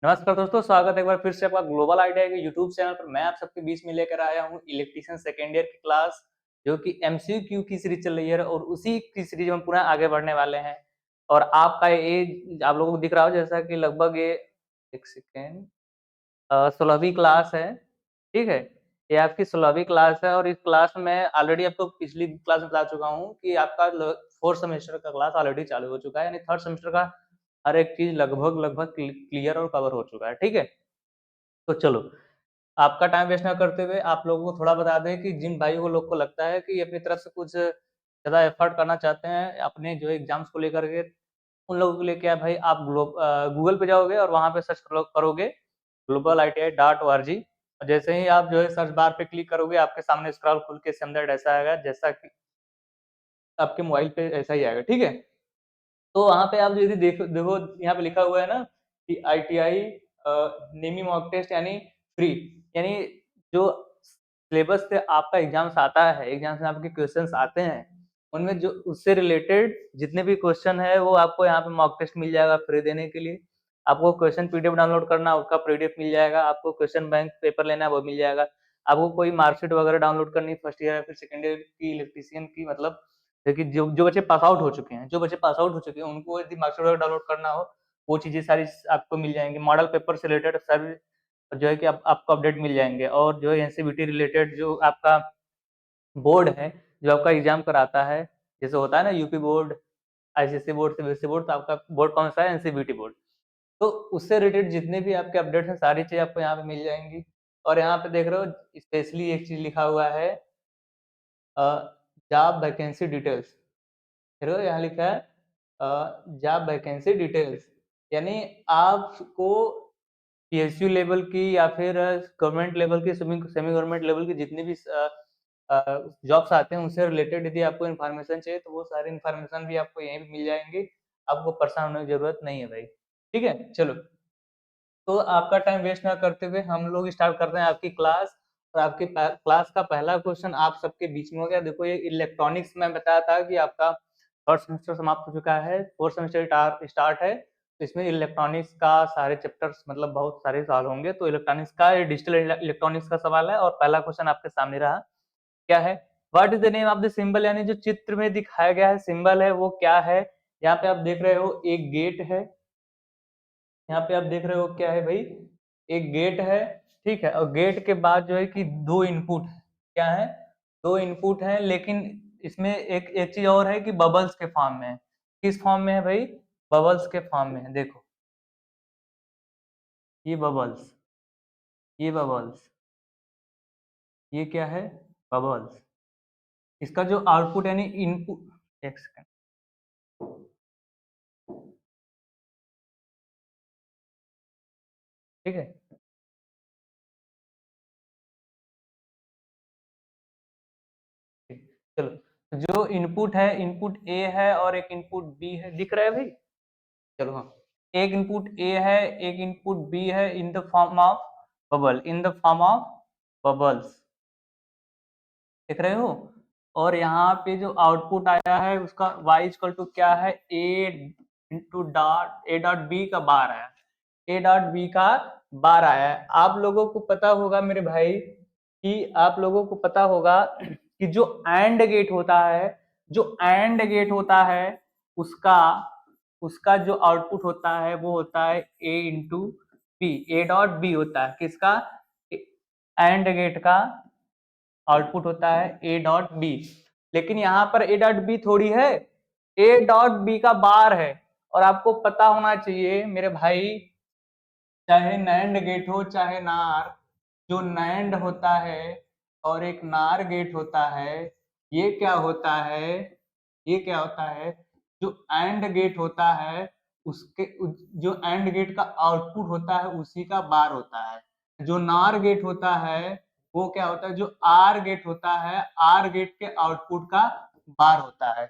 नमस्कार दोस्तों, स्वागत है एक बार फिर से आपका ग्लोबल आइडिया के यूट्यूब चैनल पर। मैं आप सबके बीच में लेकर आया हूँ इलेक्ट्रीशियन सेकेंड ईयर की क्लास, जो कि एमसीक्यू की सीरीज चल रही है और उसी की सीरीज में पुनः आगे बढ़ने वाले हैं। और आपका एज आप लोगों को दिख रहा हो जैसा कि लगभग ये एक सेकेंड 16वीं क्लास है, ठीक है। ये आपकी 16वीं क्लास है और इस क्लास में ऑलरेडी आपको पिछली क्लास में बता चुका हूँ कि आपका फोर्थ सेमेस्टर का क्लास ऑलरेडी चालू हो चुका है, यानी थर्ड सेमेस्टर का हर एक चीज लगभग लगभग क्लियर और कवर हो चुका है, ठीक है। तो चलो, आपका टाइम वेस्ट ना करते हुए आप लोगों को थोड़ा बता दें कि जिन भाइयों को लोग को लगता है कि अपनी तरफ से कुछ ज़्यादा एफर्ट करना चाहते हैं अपने जो एग्जाम्स को लेकर के, उन लोगों के लिए क्या है भाई, आप गूगल पे जाओगे और वहाँ पे सर्च करोगे globaliiti.org। और जैसे ही आप जो है सर्च बार पे क्लिक करोगे, आपके सामने स्क्रॉल खुल के स्टैंडर्ड ऐसा आएगा जैसा कि आपके मोबाइल पे ऐसा ही आएगा, ठीक है। तो वहाँ पे आप यदि देखो देखो यहाँ पे लिखा हुआ है ना कि आईटीआई नेमी मॉक टेस्ट यानी फ्री, यानी जो सिलेबस से आपका एग्जाम्स आता है, एग्जाम से आपके क्वेश्चंस आते हैं, उनमें जो उससे रिलेटेड जितने भी क्वेश्चन है वो आपको यहाँ पे मॉक टेस्ट मिल जाएगा फ्री देने के लिए। आपको क्वेश्चन पीडीएफ डाउनलोड करना, उसका पीडीएफ मिल जाएगा। आपको क्वेश्चन बैंक पेपर लेना है, वो मिल जाएगा। आपको कोई मार्कशीट वगैरह डाउनलोड करनी फर्स्ट ईयर या फिर सेकेंड ईयर की इलेक्ट्रीशियन की, मतलब देखिए जो जो बच्चे पास आउट हो चुके हैं, उनको यदि मार्कशीट वगैरह डाउनलोड करना हो, वो चीजें सारी आपको मिल जाएंगी। मॉडल पेपर से रिलेटेड सर जो है कि आपको अपडेट मिल जाएंगे। और जो है एनसीबीटी रिलेटेड जो आपका बोर्ड है, जो आपका एग्जाम कराता है, जैसे होता है ना UP board, ICSE board, CBSE board, तो आपका बोर्ड कौन सा है? NCBT board. तो उससे रिलेटेड जितने भी आपके अपडेट हैं, सारी चीज आपको यहाँ पे मिल जाएंगी। और यहाँ पे देख रहे हो स्पेशली एक चीज लिखा हुआ है, जॉब वैकेंसी डिटेल्स। फिर यहाँ लिखा है जॉब वैकेंसी डिटेल्स, यानी आपको पीएसयू लेवल की या फिर गवर्नमेंट लेवल की, सेमी सेमी गवर्नमेंट लेवल की जितनी भी जॉब्स आते हैं उनसे रिलेटेड यदि आपको इन्फॉर्मेशन चाहिए तो वो सारी इन्फॉर्मेशन भी आपको यहीं पे मिल जाएंगी। आपको परेशान होने की जरूरत नहीं है भाई, ठीक है। चलो, तो आपका टाइम वेस्ट ना करते हुए हम लोग स्टार्ट करते हैं आपकी क्लास। और आपकी क्लास का पहला क्वेश्चन आप सबके बीच में हो गया। देखो, ये इलेक्ट्रॉनिक्स में बताया था कि आपका फर्स्ट सेमेस्टर समाप्त हो चुका है, फोर्थ सेमेस्टर स्टार्ट है। तो इसमें इलेक्ट्रॉनिक्स का सारे चैप्टर्स, मतलब बहुत सारे सवाल होंगे। तो इलेक्ट्रॉनिक्स का, डिजिटल इलेक्ट्रॉनिक्स का सवाल है और पहला क्वेश्चन आपके सामने रहा, क्या है? What is the name of the symbol, यानी जो चित्र में दिखाया गया है सिंबल है वो क्या है? यहाँ पे आप देख रहे हो एक गेट है। यहाँ पे आप देख रहे हो क्या है भाई? एक गेट है, ठीक है। और गेट के बाद जो है कि दो इनपुट है। क्या है? दो इनपुट है, लेकिन इसमें एक एक चीज और है कि बबल्स के फॉर्म में है। किस फॉर्म में है भाई? बबल्स के फॉर्म में है। देखो, ये बबल्स, ये बबल्स, ये क्या है? बबल्स। इसका जो आउटपुट यानी इनपुट, एक सेकंड, ठीक है। चलो, तो जो इनपुट है, इनपुट ए है और एक इनपुट बी है, दिख रहा है भाई? चलो, हाँ। एक इनपुट ए है, एक इनपुट बी है, in the form of bubble, in the form of bubbles, देख रहे हो? और यहाँ पे जो आउटपुट आया है उसका y इक्वल टू क्या है? A into dot a dot b का बार आया, ए डॉट बी का बार आया है। आप लोगों को पता होगा मेरे भाई, कि आप लोगों को पता होगा कि जो एंड गेट होता है, जो एंड गेट होता है, उसका उसका जो आउटपुट होता है वो होता है a into b, a dot b होता है किसका? एंड गेट का आउटपुट होता है ए डॉट बी। लेकिन यहाँ पर ए डॉट बी थोड़ी है, ए डॉट बी का बार है। और आपको पता होना चाहिए मेरे भाई, चाहे नैंड गेट हो चाहे नार, जो नैंड होता है और एक नार गेट होता है, ये क्या होता है? ये क्या होता है? जो एंड गेट होता है, उसके जो एंड गेट का आउटपुट होता है उसी का बार होता है। जो नार गेट होता है वो क्या होता है? जो आर गेट होता है, आर गेट के आउटपुट का बार होता है।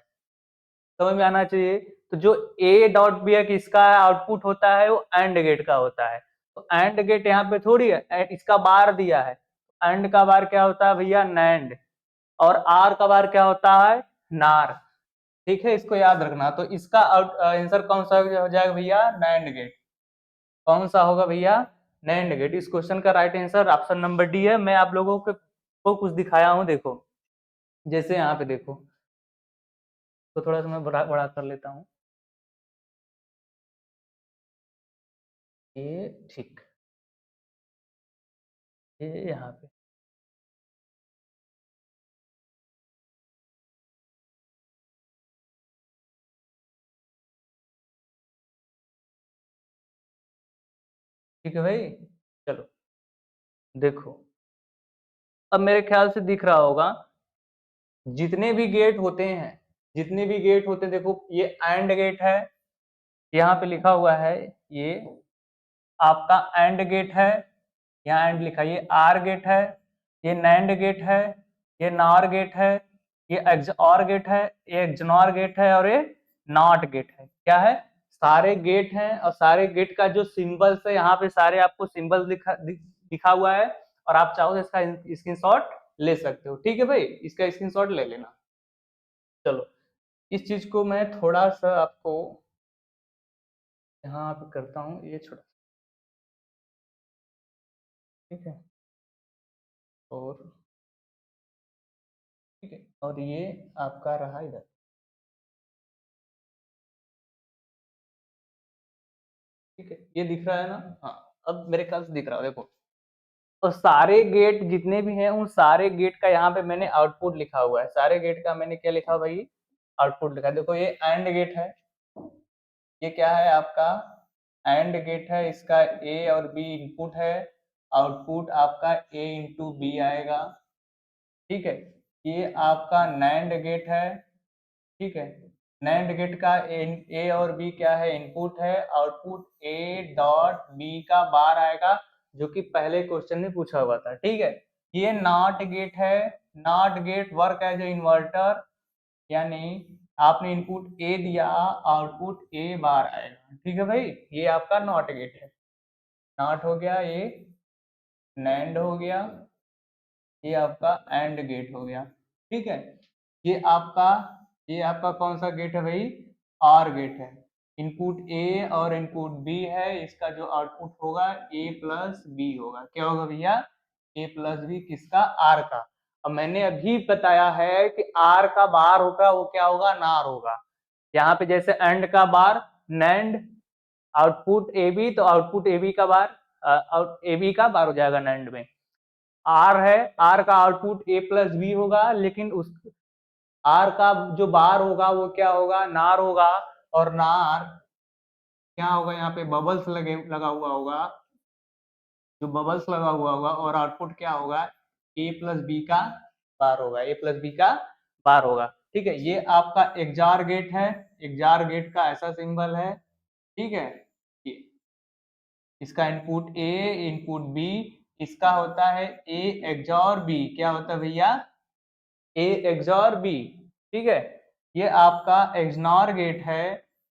समझ में आना चाहिए। तो जो ए डॉट बी है किसका आउटपुट होता है? वो एंड गेट का होता है। तो एंड गेट यहाँ पे थोड़ी है, इसका बार दिया है। एंड का बार क्या होता है भैया? नैंड। और आर का बार क्या होता है? नार। ठीक है, इसको याद रखना। तो इसका आंसर कौन सा हो जाएगा भैया? NAND gate. कौन सा होगा भैया? NAND gate. इस क्वेश्चन का right answer option number D है। मैं आप लोगों को कुछ दिखाया हूं, देखो जैसे यहाँ पे देखो, तो थोड़ा सा मैं बड़ा बड़ा कर लेता हूँ ये, ठीक, ये यहाँ पे, ठीक है भाई। चलो देखो, अब मेरे ख्याल से दिख रहा होगा, जितने भी गेट होते हैं, जितने भी गेट होते हैं, देखो ये एंड गेट है, यहाँ पे लिखा हुआ है ये आपका एंड गेट है, यहाँ एंड लिखा है, ये आर गेट है, ये नैंड गेट है, ये नॉर गेट है, ये एक्सऑर गेट है, ये एक्सनॉर गेट है, और ये नॉट गेट है। क्या है? सारे गेट हैं, और सारे गेट का जो सिंबल्स है यहाँ पे सारे आपको सिंबल दिखा हुआ है, और आप चाहो तो इसका स्क्रीनशॉट ले सकते हो। ठीक है भाई, इसका स्क्रीनशॉट ले लेना। चलो इस चीज को मैं थोड़ा सा आपको यहाँ पे करता हूँ, ये छोटा, ठीक है, और ठीक है, और ये आपका रहा इधर, ठीक है, ये दिख रहा है ना? हाँ, अब मेरे ख्याल से दिख रहा है, देखो। तो सारे गेट जितने भी हैं, उन सारे गेट का यहाँ पे मैंने आउटपुट लिखा हुआ है। सारे गेट का मैंने क्या लिखा भाई? आउटपुट लिखा है। देखो ये एंड गेट है, ये क्या है आपका? एंड गेट है, इसका ए और बी इनपुट है, आउटपुट आपका ए इंटू बी आएगा। ठीक है, ये आपका नैंड गेट है, ठीक है, नैंड गेट का ए और बी क्या है? इनपुट है, आउटपुट ए डॉट बी का बार आएगा, जो कि पहले क्वेश्चन में पूछा हुआ था। ठीक है, ये नॉट गेट है, NOT gate work as a inverter, यानी आपने इनपुट ए दिया, आउटपुट ए बार आएगा। ठीक है भाई, ये आपका नॉट गेट है। नॉट हो गया, ये नैंड हो गया, ये आपका एंड गेट हो गया। ठीक है, ये आपका ये आपका कौन सा गेट है भाई? आर गेट है। इनपुट ए और इनपुट बी है, इसका जो आउटपुट होगा ए प्लस बी होगा। क्या होगा भैया? ए प्लस बी, किसका? आर का। अब मैंने अभी बताया है कि आर का बार होगा वो क्या होगा? नार होगा। यहाँ पे जैसे एंड का बार नैंड, आउटपुट ए बी, तो आउटपुट ए बी का बार, ए बी का बार हो जाएगा नैंड में। आर है, आर का आउटपुट ए प्लस बी होगा, लेकिन उस आर का जो बार होगा वो क्या होगा? नार होगा। और नार क्या होगा? यहाँ पे बबल्स लगा हुआ होगा, जो बबल्स लगा हुआ होगा, और आउटपुट क्या होगा? ए प्लस बी का बार होगा, ए प्लस बी का बार होगा। ठीक है, ये आपका एग्जार गेट है, एग्जार गेट का ऐसा सिंबल है। ठीक है, ये इसका इनपुट ए, इनपुट बी, इसका होता है ए एक्सॉर बी। क्या होता है भैया? A XOR B. ठीक है, ये आपका एक्सनॉर गेट है।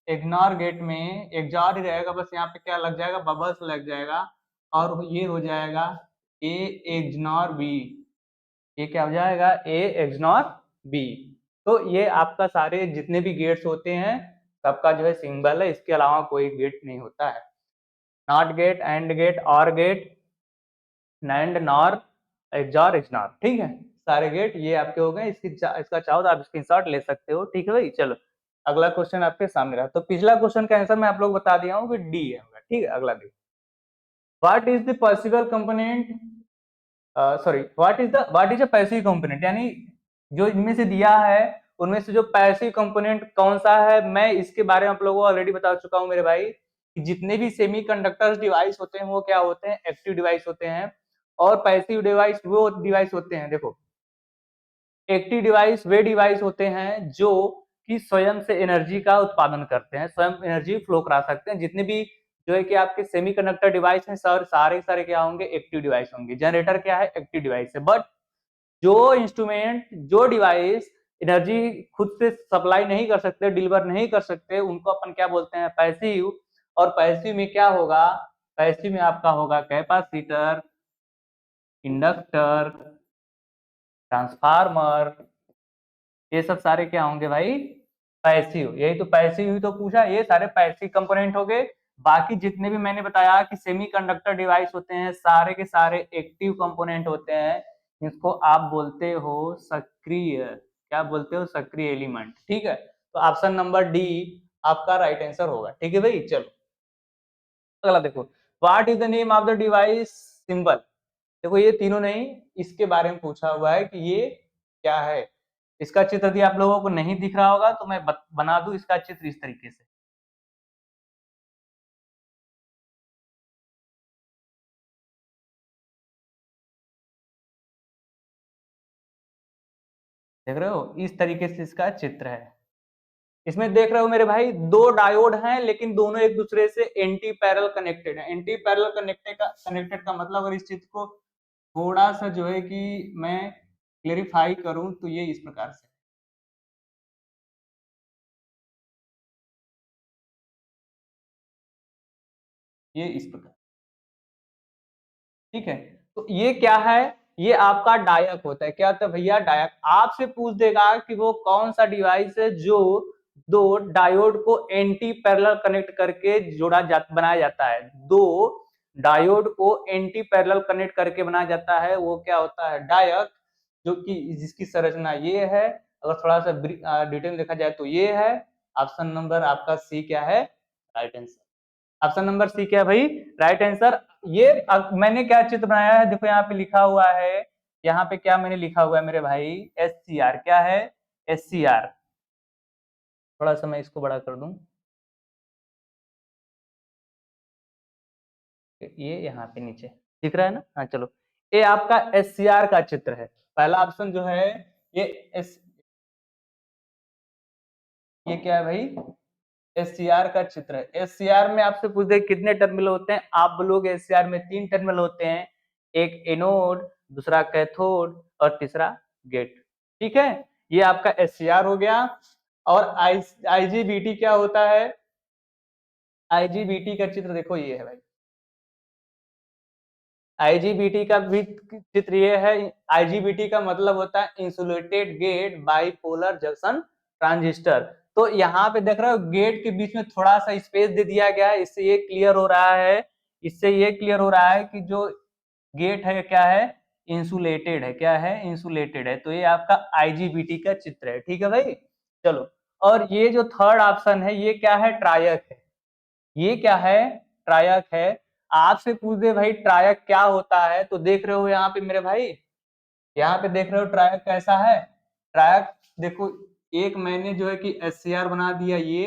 एक्सनॉर गेट में एक्सॉर ही रहेगा, बस यहाँ पे क्या लग जाएगा? बबल्स लग जाएगा, और ये हो जाएगा ए एक्सनॉर बी। ये क्या हो जाएगा? ए एक्सनॉर बी। तो ये आपका सारे जितने भी गेट्स होते हैं सबका जो है सिंबल है, इसके अलावा कोई गेट नहीं होता है। NOT gate, AND gate, OR gate, NAND, NOR, XOR, XNOR. ठीक है, सारे गेट ये आपके हो गए। इसका चाहो तो आप स्क्रीनशॉट ले सकते हो। ठीक है भाई, चलो अगला क्वेश्चन आपके सामने रहा। तो पिछला क्वेश्चन का आंसर मैं आप लोग बता दिया हूँ कि डी है। ठीक है, अगला देखो, what is the possible component, sorry, what is a passive component, यानी जो इनमें से दिया है उनमें से जो पैसिव कंपोनेंट कौन सा है? मैं इसके बारे में आप लोगों को ऑलरेडी बता चुका हूं मेरे भाई, कि जितने भी सेमीकंडक्टर्स डिवाइस होते हैं वो क्या होते हैं? एक्टिव डिवाइस होते हैं। और पैसिव डिवाइस वो डिवाइस होते हैं, देखो एक्टिव डिवाइस वे डिवाइस होते हैं जो कि स्वयं से एनर्जी का उत्पादन करते हैं, स्वयं एनर्जी फ्लो करा सकते हैं। जितने भी जो है कि आपके सेमीकंडक्टर डिवाइस हैं सर, सारे सारे क्या होंगे? एक्टिव डिवाइस होंगे। जनरेटर क्या है? एक्टिव डिवाइस है। बट जो इंस्ट्रूमेंट, जो डिवाइस एनर्जी खुद से सप्लाई नहीं कर सकते, डिलीवर नहीं कर सकते, उनको अपन क्या बोलते हैं? पैसिव। और पैसिव में क्या होगा? पैसिव में आपका होगा कैपेसिटर, इंडक्टर, ट्रांसफार्मर, ये सब सारे क्या होंगे भाई? पैसिव। यही तो पैसिव ही तो पूछा, ये सारे पैसिव कंपोनेंट हो गए। बाकी जितने भी मैंने बताया कि सेमीकंडक्टर डिवाइस होते हैं, सारे के सारे एक्टिव कंपोनेंट होते हैं, जिसको आप बोलते हो सक्रिय, क्या बोलते हो, सक्रिय एलिमेंट। ठीक है, तो ऑप्शन नंबर डी आपका राइट आंसर होगा। ठीक है भाई, चलो अगला देखो, what is the name of the device symbol. देखो ये तीनों नहीं, इसके बारे में पूछा हुआ है कि ये क्या है। इसका चित्र यदि आप लोगों को नहीं दिख रहा होगा तो मैं बना दूं इसका चित्र इस तरीके से। देख रहे हो, इस तरीके से इसका चित्र है। इसमें देख रहे हो मेरे भाई, दो डायोड हैं लेकिन दोनों एक दूसरे से एंटी पैरेलल कनेक्टेड है। एंटी पैरेलल कनेक्टेड का मतलब, अगर इस चित्र को थोड़ा सा जो है कि मैं क्लेरिफाई करूं तो ये इस प्रकार से, ये इस प्रकार, ठीक है। तो ये क्या है, ये आपका डायक होता है। क्या होता है भैया, डायक। आपसे पूछ देगा कि वो कौन सा डिवाइस है जो दो डायोड को एंटी पैरेलल कनेक्ट करके बनाया जाता है। दो डायोड को एंटी पैरेलल कनेक्ट करके बनाया जाता है, वो क्या होता है, डायक। जो कि जिसकी संरचना ये है, अगर थोड़ा सा डिटेल देखा जाए तो ये है। ऑप्शन नंबर आपका सी क्या है, right answer. Option number C क्या है भाई, राइट आंसर। ये मैंने क्या चित्र बनाया है, देखो यहाँ पे लिखा हुआ है, यहाँ पे क्या मैंने लिखा हुआ है मेरे भाई, एस सी आर। क्या है, एस सी आर। थोड़ा सा मैं इसको बड़ा कर दूं, ये यहाँ पे नीचे दिख रहा है ना। हाँ चलो, ये आपका एस सी आर का चित्र है। पहला ऑप्शन जो है ये एस, ये क्या है भाई, एससीआर का चित्र है। एससीआर में आपसे पूछ दे कितने टर्मिनल होते हैं, आप बोलोगे एससीआर में 3 टर्मिनल होते हैं, एक एनोड, दूसरा कैथोड और तीसरा गेट। ठीक है, ये आपका एससीआर हो गया। और आईजीबीटी क्या होता है, आईजीबीटी का चित्र देखो ये है भाई। आईजीबीटी का भी चित्र ये है। आईजीबीटी का मतलब होता है insulated gate bipolar junction transistor. तो यहाँ पे देख रहे हो, गेट के बीच में थोड़ा सा स्पेस दे दिया गया है। इससे ये क्लियर हो रहा है, इससे ये क्लियर हो रहा है कि जो गेट है क्या है, इंसुलेटेड है। क्या है, इंसुलेटेड है। तो ये आपका आईजीबीटी का चित्र है। ठीक है भाई, चलो। और ये जो थर्ड ऑप्शन है ये क्या है, ट्रायक है। ये क्या है, ट्रायक है। आपसे पूछ दे भाई ट्रायक क्या होता है, तो देख रहे हो यहाँ पे मेरे भाई, यहाँ पे देख रहे हो ट्रायक कैसा है। ट्रायक देखो, एक मैंने जो है कि एससीआर बना दिया, ये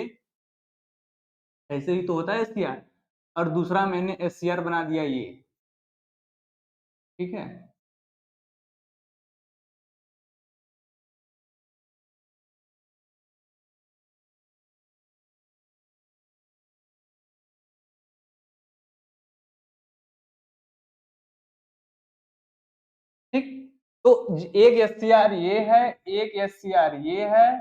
ऐसे ही तो होता है एससीआर, और दूसरा मैंने एससीआर बना दिया ये। ठीक है, ठीक। तो एक एससीआर ये है, एक एससीआर ये है।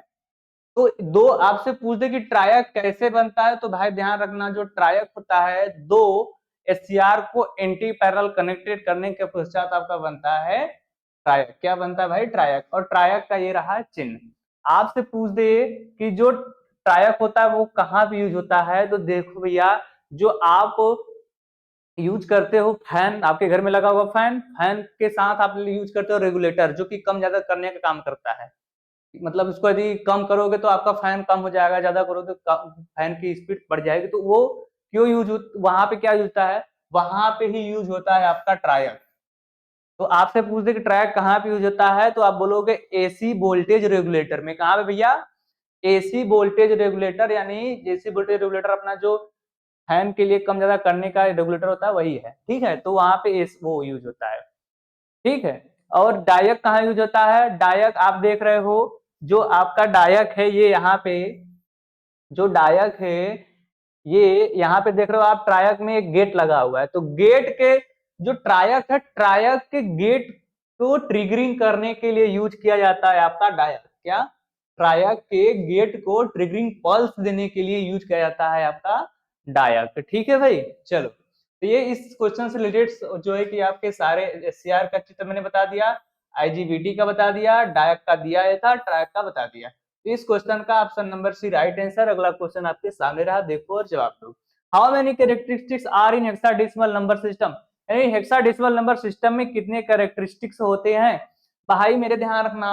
तो दो आपसे पूछ दे कि ट्रायक कैसे बनता है, तो भाई ध्यान रखना, जो ट्रायक होता है, दो एससीआर को एंटी पैरेलल कनेक्टेड करने के पश्चात आपका बनता है ट्रायक। क्या बनता है भाई, ट्रायक। और ट्रायक का ये रहा चिन्ह। आपसे पूछ दे कि जो ट्रायक होता है वो कहाँ पे यूज होता है, तो देखो भैया, जो आप यूज करते हो फैन, आपके घर में लगा हुआ फैन, फैन के साथ आप यूज करते हो रेगुलेटर, जो कि कम ज्यादा करने का काम करता है। मतलब इसको यदि कम करोगे तो आपका फैन कम हो जाएगा, ज्यादा करोगे तो फैन की स्पीड बढ़ जाएगी। तो वो क्यों यूज, वहां पे क्या यूज होता है, वहां पे ही यूज होता है आपका ट्रायक। तो आपसे पूछ दे कि ट्रायक कहाँ पे यूज होता है, तो आप बोलोगे एसी वोल्टेज रेगुलेटर में। कहाँ पे भैया, एसी वोल्टेज रेगुलेटर, यानी एसी वोल्टेज रेगुलेटर अपना जो फैन के लिए कम ज्यादा करने का रेगुलेटर होता है वही है। ठीक है, तो वहां पे वो यूज होता है। ठीक है। और डायक कहाँ यूज होता है, डायक आप देख रहे हो, जो आपका डायक है ये यहाँ पे, जो डायक है ये यहाँ पे देख रहे हो आप, ट्रायक में एक गेट लगा हुआ है। तो गेट के, जो ट्रायक है, ट्रायक के गेट को ट्रिगरिंग करने के लिए यूज किया जाता है आपका डायक। क्या, ट्रायक के गेट को ट्रिगरिंग पल्स देने के लिए यूज किया जाता है आपका डायक। ठीक है भाई, चलो। तो ये इस क्वेश्चन से रिलेटेड जो है कि आपके सारे एससीआर का चित्र मैंने बता दिया, आईजीबीटी का बता दिया, डायक का दिया था, ट्रायक का बता दिया। इस क्वेश्चन का option number C right answer. अगला क्वेश्चन आपके सामने रहा, देखो और जवाब दो। How many characteristics are in hexadecimal number system, यानी हेक्साडेसिमल नंबर सिस्टम में कितने कैरेक्टरिस्टिक्स होते हैं। भाई मेरे ध्यान रखना,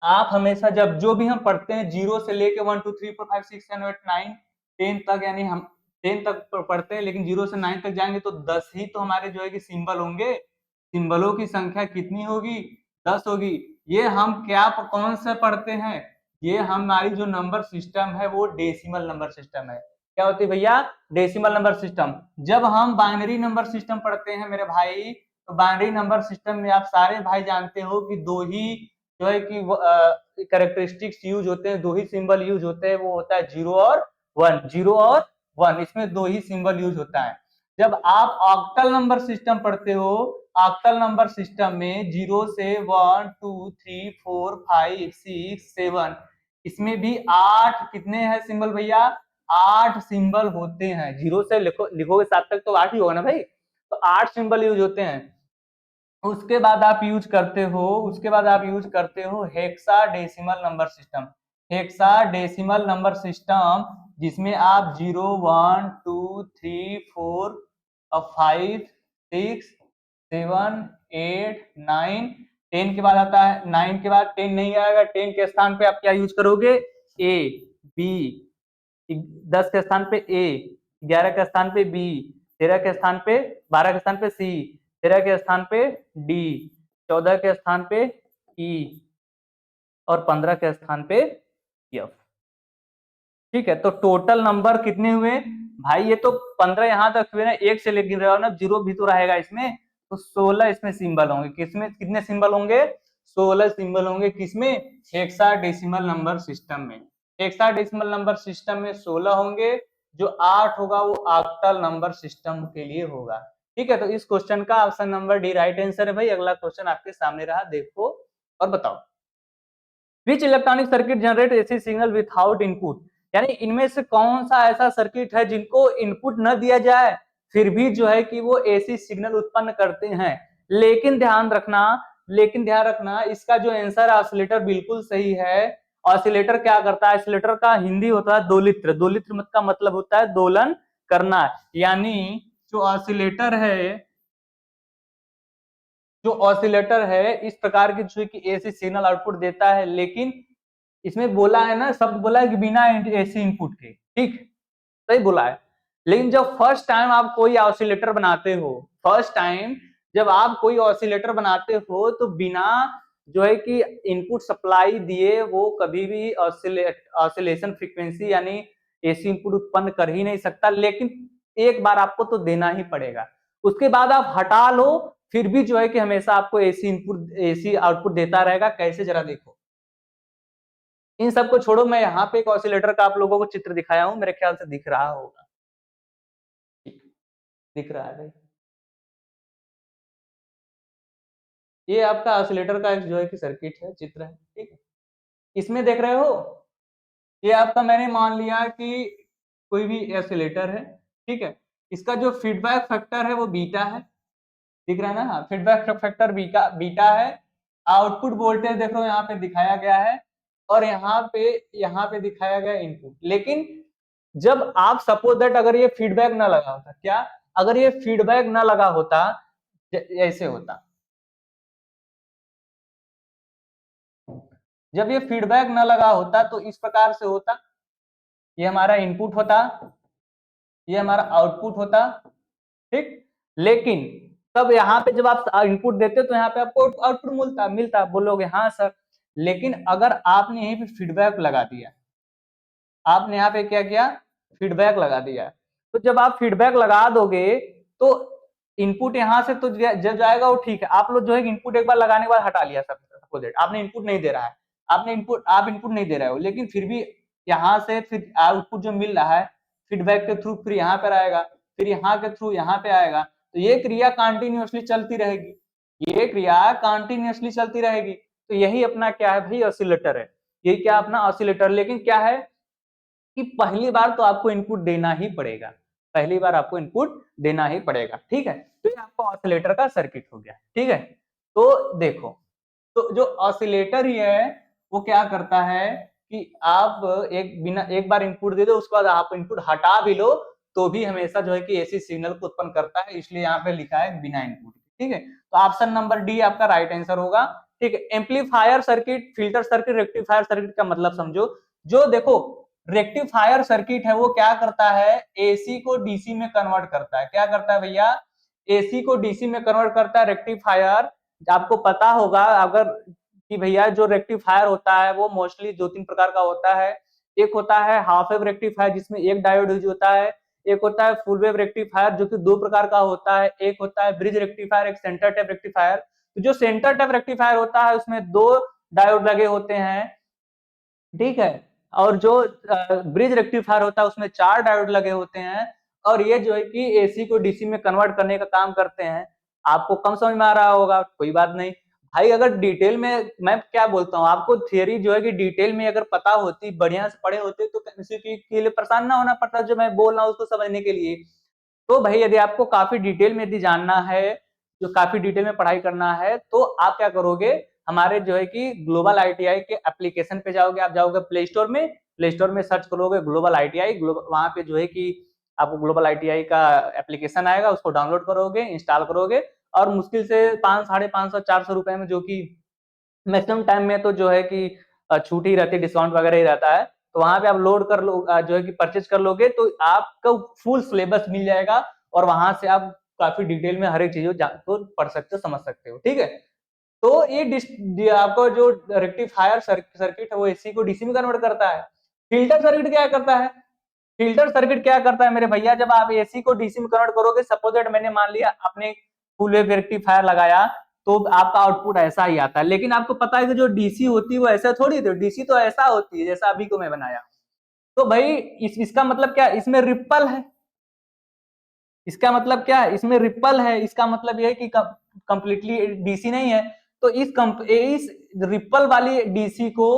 आप हमेशा जब जो भी हम पढ़ते हैं जीरो से लेके 1 2 3 4 5 6 7 8 9 10 तक, यानी हम 10 तक पढ़ते हैं, लेकिन 0 से 9 तक जाएंगे तो 10 ही तो हमारे जो है कि सिंबल होंगे। सिंबलों की संख्या कितनी होगी, 10 होगी। ये हम क्या कौन सा पढ़ते हैं, ये हमारी जो नंबर सिस्टम है वो डेसिमल नंबर सिस्टम है। क्या होती है भैया, डेसिमल नंबर सिस्टम। जब हम बाइनरी नंबर सिस्टम पढ़ते हैं मेरे भाई, तो बाइनरी नंबर सिस्टम में आप सारे भाई जानते हो कि दो ही जो है कि कैरेक्टरिस्टिक्स यूज होते हैं, दो ही सिंबल यूज होते हैं, वो होता है 0 और 1, 0 और 1, इसमें दो ही सिंबल यूज होता है। जब आप ऑक्टल नंबर सिस्टम पढ़ते हो, ऑक्टल नंबर सिस्टम में 0 से 1 2 3 4 5 6 7, इसमें भी 8 कितने हैं सिंबल भैया, 8 सिंबल होते हैं। 0 से लिखोगे 7 तक तो 8 ही होगा ना भाई, तो 8 सिंबल यूज होते हैं। उसके बाद आप यूज करते हो hexadecimal number system. Hexadecimal number system जिसमें आप 0 1 2 3 4 5 6 7 8 9 10 के बाद आता है, 9 के बाद 10 नहीं आएगा, 10 के स्थान पे आप क्या यूज करोगे, ए बी, 10 के स्थान पे ए, 11 के स्थान पे बी, 13 के स्थान पे, 12 के स्थान पे सी, 13 के स्थान पे डी, 14 के स्थान पे ई और 15 के स्थान पे एफ। ठीक है, तो टोटल नंबर कितने हुए भाई, ये तो 15 यहां तक हुए ना, एक से लेकर गिन रहा हूं ना, जीरो भी तो रहेगा इसमें, तो 16 इसमें सिंबल होंगे। किसमें कितने सिंबल होंगे, 16 सिंबल होंगे। किसमें, हेक्साडेसिमल नंबर सिस्टम में। हेक्साडेसिमल नंबर सिस्टम में 16 होंगे, जो 8 होगा वो ऑक्टल नंबर सिस्टम के लिए होगा। ठीक है, तो इस क्वेश्चन का option number D right answer है भाई। अगला क्वेश्चन आपके सामने रहा, देखो और बताओ। विच electronic circuit generate AC signal without input, यानी इनमें से कौन सा ऐसा सर्किट है जिनको इनपुट न दिया जाए फिर भी जो है कि वो एसी सिग्नल उत्पन्न करते हैं। लेकिन ध्यान रखना इसका जो आंसर ऑसिलेटर बिल्कुल सही है। ऑसिलेटर क्या करता है, ऑसिलेटर का हिंदी होता है दोलित्र। दोलित्र का मतलब होता है दोलन करना, यानी जो ऑसिलेटर है, इस प्रकार की जो कि एसी सिग्नल आउटपुट देता है, लेकिन इसमें बोला है ना, शब्द बोला है कि बिना एसी इनपुट के, ठीक सही बोला है। लेकिन जब फर्स्ट टाइम आप कोई ऑसिलेटर बनाते हो, फर्स्ट टाइम जब आप कोई ऑसिलेटर बनाते हो, तो बिना जो है कि इनपुट सप्लाई दिए वो कभी भी ऑसिलेशन फ्रीक्वेंसी यानी एसी इनपुट उत्पन्न कर ही नहीं सकता। लेकिन एक बार आपको तो देना ही पड़ेगा, उसके बाद आप हटा लो फिर भी जो है कि हमेशा आपको एसी इनपुट एसी आउटपुट देता रहेगा। कैसे, जरा देखो। इन सबको छोड़ो, मैं यहाँ पे एक ऑसिलेटर का आप लोगों को चित्र दिखाया हूं, मेरे ख्याल से दिख रहा होगा, दिख रहा है। ये आपका ऑसिलेटर का एक जो है कि सर्किट है, चित्र है, ठीक है। इसमें देख रहे हो, ये आपका मैंने मान लिया कि कोई भी ऑसिलेटर है, ठीक है। इसका जो फीडबैक फैक्टर है वो बीटा है, दिख रहा है ना, फीडबैक फैक्टर बीटा है। आउटपुट वोल्टेज देख रहे हो यहाँ पे दिखाया गया है, और यहाँ पे दिखाया गया इनपुट। लेकिन जब आप सपोज दैट अगर ये फीडबैक ना लगा होता, क्या अगर ये फीडबैक ना लगा होता, ऐसे होता, जब ये फीडबैक ना लगा होता तो इस प्रकार से होता, ये हमारा इनपुट होता, ये हमारा आउटपुट होता, ठीक। लेकिन तब यहाँ पे जब आप इनपुट देते तो यहाँ पे आपको आउटपुट मिलता, बोलोगे हाँ सर। लेकिन अगर आपने यहीं पे फीडबैक लगा दिया, आपने यहाँ पे क्या किया, फीडबैक लगा दिया, तो जब आप फीडबैक लगा दोगे तो इनपुट यहाँ से तो जब जाएगा वो ठीक है। आप लोग जो है इनपुट एक बार लगाने के बाद हटा लिया, सपोज आपने इनपुट नहीं दे रहा है, आप इनपुट नहीं दे रहे हो, लेकिन फिर भी यहाँ से फिर आउटपुट जो मिल रहा है फीडबैक के थ्रू फिर यहाँ पर आएगा, फिर यहाँ के थ्रू यहाँ पे आएगा, तो ये क्रिया कंटिन्यूअसली चलती रहेगी, ये क्रिया कंटिन्यूअसली चलती रहेगी। तो यही अपना क्या है भाई, ऑसिलेटर है। ये क्या अपना ऑसिलेटर, लेकिन क्या है कि पहली बार तो आपको इनपुट देना ही पड़ेगा, पहली बार आपको इनपुट देना ही पड़ेगा, ठीक है। तो ये आपका ऑसिलेटर का सर्किट हो गया, ठीक है। तो देखो, तो जो ऑसिलेटर ही है वो क्या करता है कि आप एक बार इनपुट दे दो, उसके बाद आप इनपुट हटा भी लो तो भी हमेशा जो है कि एसी सिग्नल को उत्पन्न करता है, इसलिए यहाँ पे लिखा है बिना इनपुट। ठीक है, तो ऑप्शन नंबर डी आपका राइट आंसर होगा। ठीक है, amplifier circuit, filter circuit, rectifier circuit का मतलब समझो। जो देखो रेक्टिफायर सर्किट है वो क्या करता है, एसी को डीसी में कन्वर्ट करता है। क्या करता है भैया, एसी को डीसी में कन्वर्ट करता है रेक्टिफायर। आपको पता होगा अगर कि भैया जो रेक्टिफायर होता है वो मोस्टली दो तीन प्रकार का होता है। एक होता है हाफ वेव रेक्टिफायर जिसमें एक डायोड यूज होता है, एक होता है फुल वेव रेक्टिफायर जो कि दो प्रकार का होता है, एक होता है ब्रिज रेक्टिफायर, एक सेंटर टैप रेक्टिफायर। तो जो सेंटर टैप रेक्टिफायर होता है उसमें दो डायोड लगे होते हैं, ठीक है, और जो ब्रिज रेक्टिफायर होता है उसमें चार डायोड लगे होते हैं, और ये जो है कि एसी को डीसी में कन्वर्ट करने का काम करते हैं। आपको कम समझ में आ रहा होगा, कोई बात नहीं भाई। अगर डिटेल में मैं क्या बोलता हूँ आपको, थियरी जो है कि डिटेल में अगर पता होती, बढ़िया से पढ़े होते तो किसी के लिए परेशान ना होना पड़ता जो मैं बोल रहा हूँ उसको समझने के लिए। तो भाई यदि आपको काफी डिटेल में यदि जानना है, जो काफी डिटेल में पढ़ाई करना है, तो आप क्या करोगे, हमारे जो है कि ग्लोबल आईटीआई के एप्लीकेशन पे जाओगे। आप जाओगे प्ले स्टोर में सर्च करोगे ग्लोबल आईटीआई, वहां पे जो है कि आपको ग्लोबल आईटीआई का एप्लीकेशन आएगा, उसको डाउनलोड करोगे, इंस्टॉल करोगे, और मुश्किल से 500-550-400 रुपए में, जो कि मैक्सिमम टाइम में तो जो है कि छूट ही रहती है, डिस्काउंट वगैरह ही रहता है, तो वहां पे आप लोड कर लो, जो है कि परचेज कर लोगे तो आपको फुल सिलेबस मिल जाएगा, और वहां से आप काफी डिटेल में हर एक चीज को पढ़ सकते हो, समझ सकते हो। ठीक है, तो ये आपको जो रेक्टिफायर सर्किट है वो एसी को डीसी में कन्वर्ट करता है। फिल्टर सर्किट क्या करता है, फिल्टर सर्किट क्या करता है मेरे भैया, जब आप एसी को डीसी में कन्वर्ट करोगे, सपोज दैट मैंने मान लिया आपने फुल वेव रेक्टिफायर लगाया, तो आपका आउटपुट ऐसा ही आता है। लेकिन आपको पता है कि जो डीसी होती है वो ऐसा थोड़ी थी, डीसी तो ऐसा होती है जैसा अभी को मैं बनाया। तो भाई इसका मतलब क्या, इसमें रिप्पल है। इसका मतलब क्या है, इसमें रिप्पल है, इसका मतलब यह है कि कंप्लीटली डीसी नहीं है। तो इस रिप्पल वाली डीसी को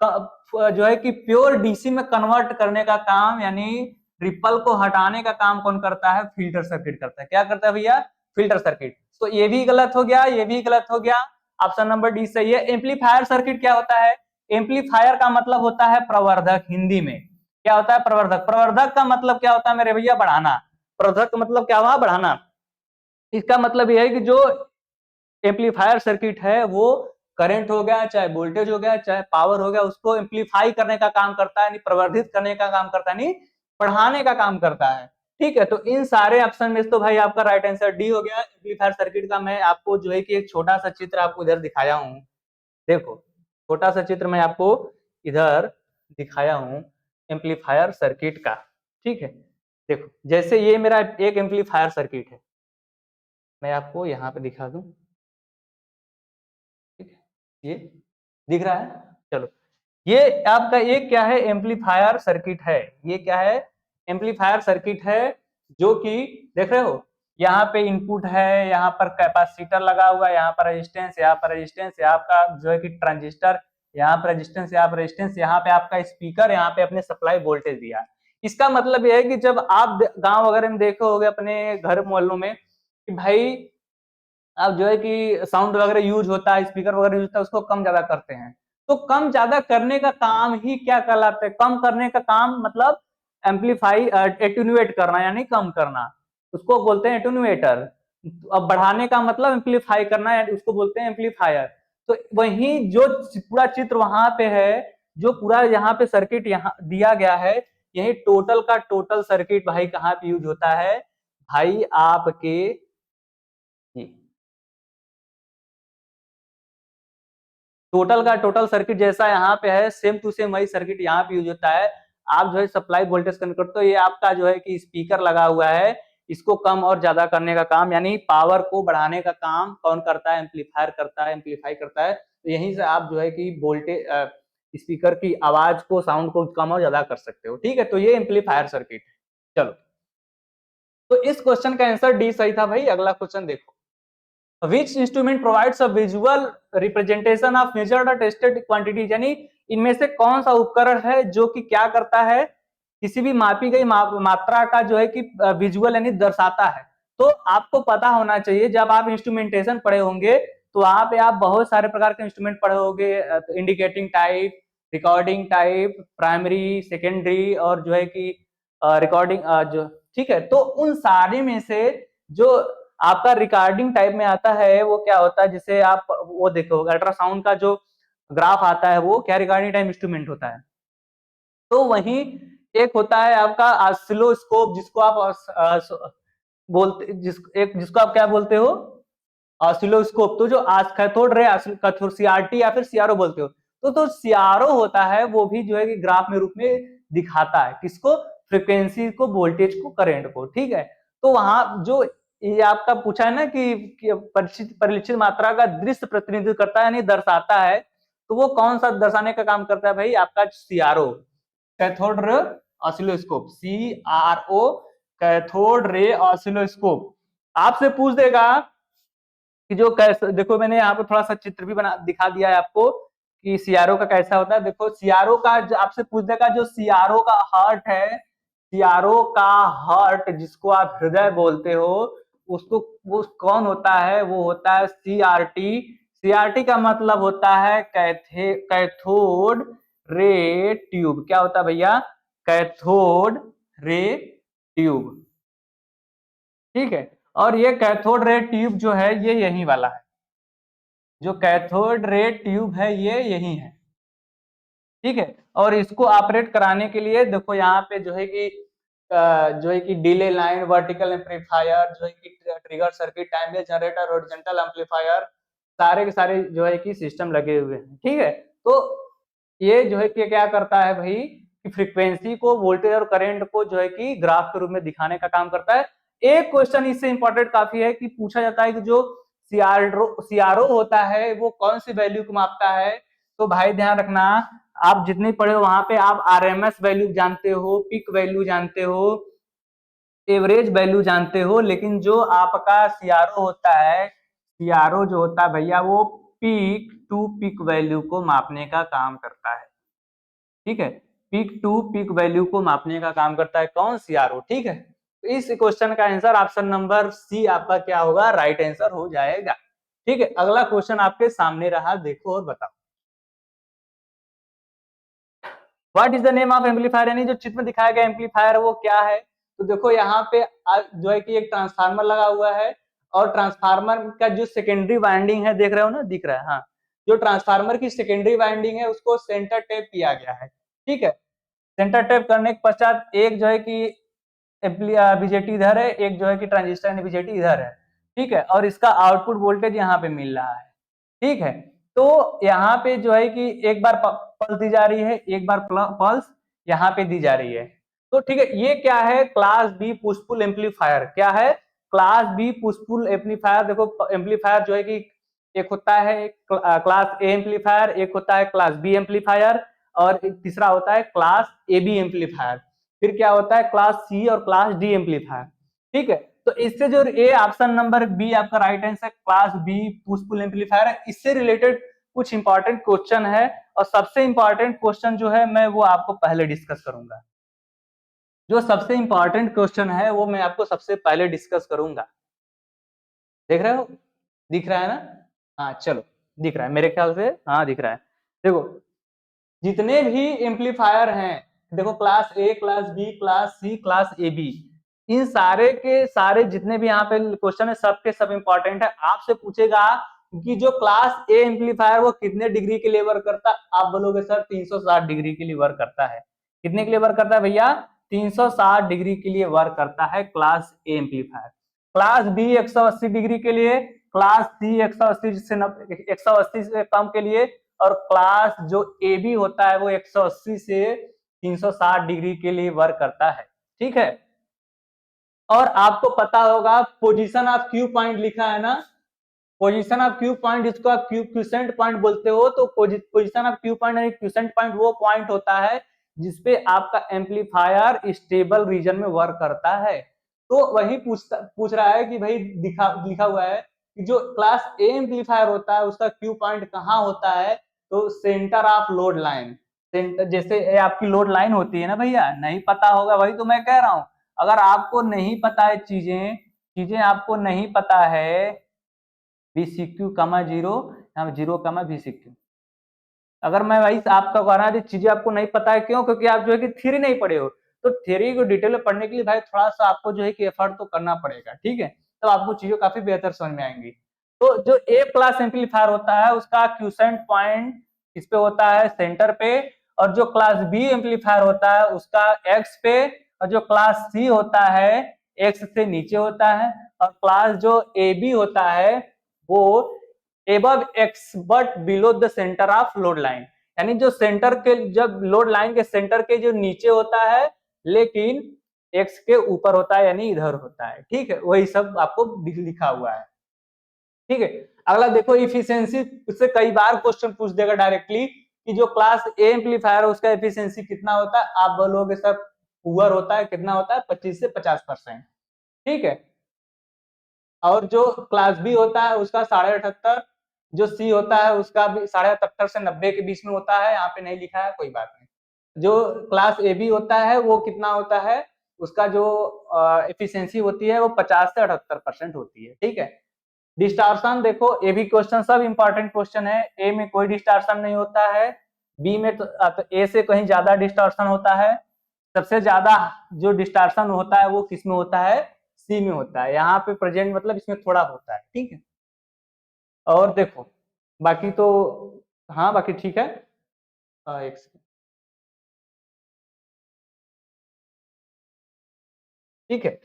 जो है कि प्योर डीसी में कन्वर्ट करने का काम, यानी रिपल को हटाने का काम कौन करता है, फिल्टर सर्किट करता है। क्या करता है भैया, फिल्टर सर्किट। तो ये भी गलत हो गया, ये भी गलत हो गया, ऑप्शन नंबर डी सही है। एम्पलीफायर सर्किट क्या होता है, एम्पलीफायर का मतलब होता है प्रवर्धक। हिंदी में क्या होता है, प्रवर्धक। प्रवर्धक का मतलब क्या होता है मेरे भैया, बढ़ाना। प्रवर्धक का मतलब क्या हुआ, बढ़ाना। इसका मतलब यह है कि जो एम्पलीफायर सर्किट है वो करंट हो गया, चाहे वोल्टेज हो गया, चाहे पावर हो गया, उसको एम्पलीफाई करने का काम करता है, यानी प्रवर्धित करने का काम करता है, यानी बढ़ाने का काम करता है। ठीक है, तो इन सारे ऑप्शन में तो भाई आपका राइट आंसर डी हो गया एम्पलीफायर सर्किट का। मैं आपको जो है कि एक छोटा सा चित्र आपको इधर दिखाया हूँ, देखो छोटा सा चित्र मैं आपको इधर दिखाया हूँ एम्पलीफायर सर्किट का। ठीक है, देखो जैसे ये मेरा एक एम्पलीफायर सर्किट है, मैं आपको यहाँ पे दिखा दूं। ठीक है, ये दिख रहा है, चलो ये आपका एक क्या है, एम्पलीफायर सर्किट है। ये क्या है, एम्पलीफायर सर्किट है, जो कि देख रहे हो यहाँ पे इनपुट है, यहाँ पर कैपेसिटर लगा हुआ है, यहाँ पर रेजिस्टेंस, यहाँ पर रेजिस्टेंस, यहाँ का जो है कि ट्रांजिस्टर, यहाँ पर रेजिस्टेंस, यहाँ पर रेजिस्टेंस, यहाँ पे आपका स्पीकर, यहाँ पे अपने सप्लाई वोल्टेज दिया। इसका मतलब यह है कि जब आप गांव वगैरह में देखे होगे अपने घर मोहल्लों में कि भाई अब जो है कि साउंड वगैरह यूज होता है, स्पीकर वगैरह यूज होता है, उसको कम ज्यादा करते हैं। तो कम ज्यादा करने का काम ही क्या कहलाता है, कम करने का काम मतलब एम्पलीफाई, एटेन्यूएट करना, यानी कम करना, उसको बोलते हैं एटेन्यूएटर। अब बढ़ाने का मतलब एम्पलीफाई करना, उसको बोलते हैं एम्पलीफायर। तो वही जो पूरा चित्र वहां पे है, जो पूरा यहाँ पे सर्किट यहाँ दिया गया है, यही टोटल का टोटल सर्किट भाई कहाँ पे यूज होता है, भाई आपके जी टोटल का टोटल सर्किट जैसा यहाँ पे है, सेम टू सेम वही सर्किट यहाँ पे यूज होता है। आप जो है सप्लाई वोल्टेज कनेक्ट करते हो, ये आपका जो है कि स्पीकर लगा हुआ है, इसको कम और ज्यादा करने का काम, यानी पावर को बढ़ाने का काम कौन करता है, एम्पलीफायर करता है, एम्पलीफाई करता है। तो यहीं से आप जो है कि वोल्टेज स्पीकर की आवाज को, साउंड को कम और ज्यादा कर सकते हो। ठीक है, तो ये एम्पलीफायर सर्किट है। चलो, तो इस क्वेश्चन का आंसर डी सही था भाई। अगला क्वेश्चन देखो, which instrument provides a visual representation of measured or tested quantity, यानी इनमें से कौन सा उपकरण है जो कि क्या करता है, किसी भी मापी गई मात्रा का जो है कि विजुअल यानी दर्शाता है। तो आपको पता होना चाहिए, जब आप इंस्ट्रूमेंटेशन पढ़े होंगे तो वहां पे आप बहुत सारे प्रकार के इंस्ट्रूमेंट पढ़े होंगे, indicating type, recording type, primary, secondary, और जो है कि रिकॉर्डिंग जो ठीक है। तो उन सारे में से जो आपका रिकॉर्डिंग टाइप में आता है वो क्या होता है, जिसे आप वो देखो अल्ट्रासाउंड का जो ग्राफ आता है वो क्या रिकॉर्डिंग टाइम इंस्ट्रूमेंट होता है। तो वहीं एक होता है आपका ऑसिलोस्कोप, जिसको आप बोलते जिसको आप क्या बोलते हो, ऑसिलोस्कोप। तो जो आज कैथोड रे कैथोड सीआरटी या फिर सीआरओ बोलते हो, तो सीआरओ होता है वो भी जो है कि ग्राफ में रूप में दिखाता है किसको, फ्रीक्वेंसी को, वोल्टेज को, करंट को, ठीक है। तो वहां जो ये आपका पूछा है ना कि परिलक्षित मात्रा का दृश्य प्रतिनिधित्व करता है यानी दर्शाता है, तो वो कौन सा दर्शाने का काम करता है भाई, आपका CRO, cathode ray oscilloscope, CRO, cathode ray oscilloscope. आपसे पूछ देगा कि जो कैसे, देखो मैंने यहाँ पे थोड़ा सा चित्र भी बना दिखा दिया है आपको कि सीआरओ का कैसा होता है। देखो सीआरओ का आपसे पूछ देगा जो सीआरओ का हार्ट है, सीआरओ का हार्ट जिसको आप हृदय बोलते हो, उसको वो कौन होता है, वो होता है सीआरटी। सीआरटी का मतलब होता है कैथोड रे ट्यूब। क्या होता है भैया, कैथोड रे ट्यूब, ठीक है। और ये कैथोड रे ट्यूब जो है ये यही वाला है, जो कैथोड रे ट्यूब है ये यही है, ठीक है। और इसको ऑपरेट कराने के लिए देखो यहाँ पे जो है कि डिले लाइन, वर्टिकल एम्पलीफायर, जो है कि trigger circuit, timeless generator, horizontal amplifier, सारे के सारे जो है कि सिस्टम लगे हुए हैं, ठीक है। तो ये जो है कि क्या करता है भाई कि फ्रीक्वेंसी को, वोल्टेज और करंट को जो है कि ग्राफ के रूप में दिखाने का काम करता है। एक क्वेश्चन इससे इंपॉर्टेंट काफी है कि पूछा जाता है कि जो सीआरओ होता है वो कौन सी वैल्यू को मापता है। तो भाई ध्यान रखना, आप जितने पढ़े हो वहां पे आप आरएमएस वैल्यू जानते हो, पीक वैल्यू जानते हो, एवरेज वैल्यू जानते हो, लेकिन जो आपका सीआरओ होता है, सीआरओ जो होता है भैया वो पीक टू पीक वैल्यू को मापने का काम करता है, ठीक है। पीक टू पीक वैल्यू को मापने का काम करता है कौन, सीआरओ, ठीक है। तो इस क्वेश्चन का आंसर ऑप्शन नंबर सी आपका क्या होगा, राइट आंसर हो जाएगा, ठीक है। अगला क्वेश्चन आपके सामने रहा, देखो और बताओ। What is the name of amplifier, यानी जो चित्र में दिखाया गया एम्पलीफायर वो क्या है। तो देखो यहाँ पे जो है कि एक ट्रांसफार्मर लगा हुआ है, और ट्रांसफार्मर का जो सेकेंडरी वाइंडिंग है, देख रहे हो ना, दिख रहा है, हाँ। जो ट्रांसफार्मर की सेकेंडरी वाइंडिंग है उसको सेंटर टेप किया गया है, ठीक है। सेंटर टेप करने के पश्चात एक जो है कि बीजेटी इधर है, एक जो है कि ट्रांजिस्टर बीजेटी इधर है, ठीक है। और इसका आउटपुट वोल्टेज यहाँ पे मिल रहा है, ठीक है। तो यहाँ पे जो है कि एक बार पल्स दी जा रही है, एक बार पल्स यहाँ पे दी जा रही है, तो ठीक है। ये क्या है, class B push pull amplifier, क्या है, class B push pull amplifier. देखो एम्पलीफायर जो है कि एक होता है क्लास ए एम्पलीफायर, एक होता है क्लास बी एम्पलीफायर, और एक तीसरा होता है क्लास ए बी एम्पलीफायर, फिर क्या होता है क्लास सी और क्लास डी एम्पलीफायर, ठीक है। तो इससे जो ए ऑप्शन नंबर बी आपका right answer class B push pull amplifier है, इससे रिलेटेड कुछ इंपॉर्टेंट क्वेश्चन है, और सबसे इंपॉर्टेंट क्वेश्चन जो है मैं वो आपको पहले डिस्कस करूंगा। जो सबसे इंपॉर्टेंट क्वेश्चन है वो मैं आपको सबसे पहले डिस्कस करूंगा। देख रहे हो, दिख रहा है ना, हाँ चलो, दिख रहा है मेरे ख्याल से, हाँ दिख रहा है। देखो जितने भी एम्पलीफायर हैं, देखो class A, class B, class C, class ए बी, इन सारे के सारे जितने भी यहाँ पे क्वेश्चन है सबके सब इंपॉर्टेंट है। आपसे पूछेगा कि जो क्लास ए एम्पलीफायर वो कितने डिग्री के लिए वर्क करता है, आप बोलोगे सर 360 डिग्री के लिए वर्क करता है। कितने के लिए वर्क करता है भैया, 360 डिग्री के लिए वर्क करता है class A amplifier. Class B 180 degree के लिए, क्लास सी 180 से 180 से कम के लिए, और क्लास जो ए बी होता है वो 180 से 360 डिग्री के लिए वर्क करता है, ठीक है। और आपको पता होगा पोजीशन ऑफ क्यू पॉइंट लिखा है ना, पोजीशन ऑफ क्यू पॉइंट, जिसको आप क्यूसेंट पॉइंट बोलते हो। तो पोजीशन ऑफ क्यू पॉइंट यानी क्यूसेंट पॉइंट वो पॉइंट होता है जिसपे आपका एम्पलीफायर स्टेबल रीजन में वर्क करता है। तो वही पूछ रहा है कि भाई लिखा हुआ है कि जो क्लास ए एम्पलीफायर होता है उसका क्यू पॉइंट कहाँ होता है, तो centre of load line, centre, जैसे आपकी लोड लाइन होती है ना भैया, नहीं पता होगा, वही तो मैं कह रहा हूँ। अगर आपको नहीं पता है चीजें चीजें आपको नहीं पता है, VCQ कमा जीरो, यहाँ जीरो कमा VCQ, अगर मैं वही आपका कह रहा है चीजें आपको नहीं पता है, क्यों, क्योंकि आप जो है कि थ्योरी नहीं पढ़े हो। तो थ्योरी को डिटेल में पढ़ने के लिए भाई थोड़ा सा आपको जो है कि एफर्ट तो करना पड़ेगा, ठीक है, तब आपको चीजें काफी बेहतर समझ में आएंगी। तो जो ए क्लास एम्पलीफायर होता है उसका क्यूसेंट पॉइंट किस पे होता है, सेंटर पे, और जो क्लास बी एम्पलीफायर होता है उसका एक्स पे, और जो क्लास सी होता है एक्स से नीचे होता है, और क्लास जो ए बी होता है वो above x but below the centre of load line, यानी जो सेंटर के, जब लोड लाइन के सेंटर के जो नीचे होता है लेकिन एक्स के ऊपर होता है, यानी इधर होता है, ठीक है, वही सब आपको लिखा हुआ है, ठीक है। अगला देखो इफिशियंसी से कई बार क्वेश्चन पूछ देगा डायरेक्टली कि जो क्लास ए एम्पलीफायर है उसका एफिशिएंसी कितना होता है, आप बोलोगे सर पुअर होता है, कितना होता है 25 से 50%, ठीक है। और जो क्लास बी होता है उसका 78.5, जो सी होता है उसका भी 78.5 से 90 के बीच में होता है, यहाँ पे नहीं लिखा है कोई बात नहीं। जो क्लास ए बी होता है वो कितना होता है, उसका जो एफिशिएंसी होती है वो 50 से 78% होती है, ठीक है। डिस्टॉर्शन देखो, ये भी क्वेश्चन सब इंपॉर्टेंट क्वेश्चन है, ए में कोई डिस्टॉर्शन नहीं होता है, बी में तो ए से कहीं ज्यादा डिस्टॉर्शन होता है, सबसे ज्यादा जो डिस्टॉर्शन होता है वो किस में होता है, सी में होता है, यहाँ पे प्रेजेंट मतलब इसमें थोड़ा होता है, ठीक है। और देखो बाकी तो हाँ बाकी ठीक है। एक सेकंड, ठीक है।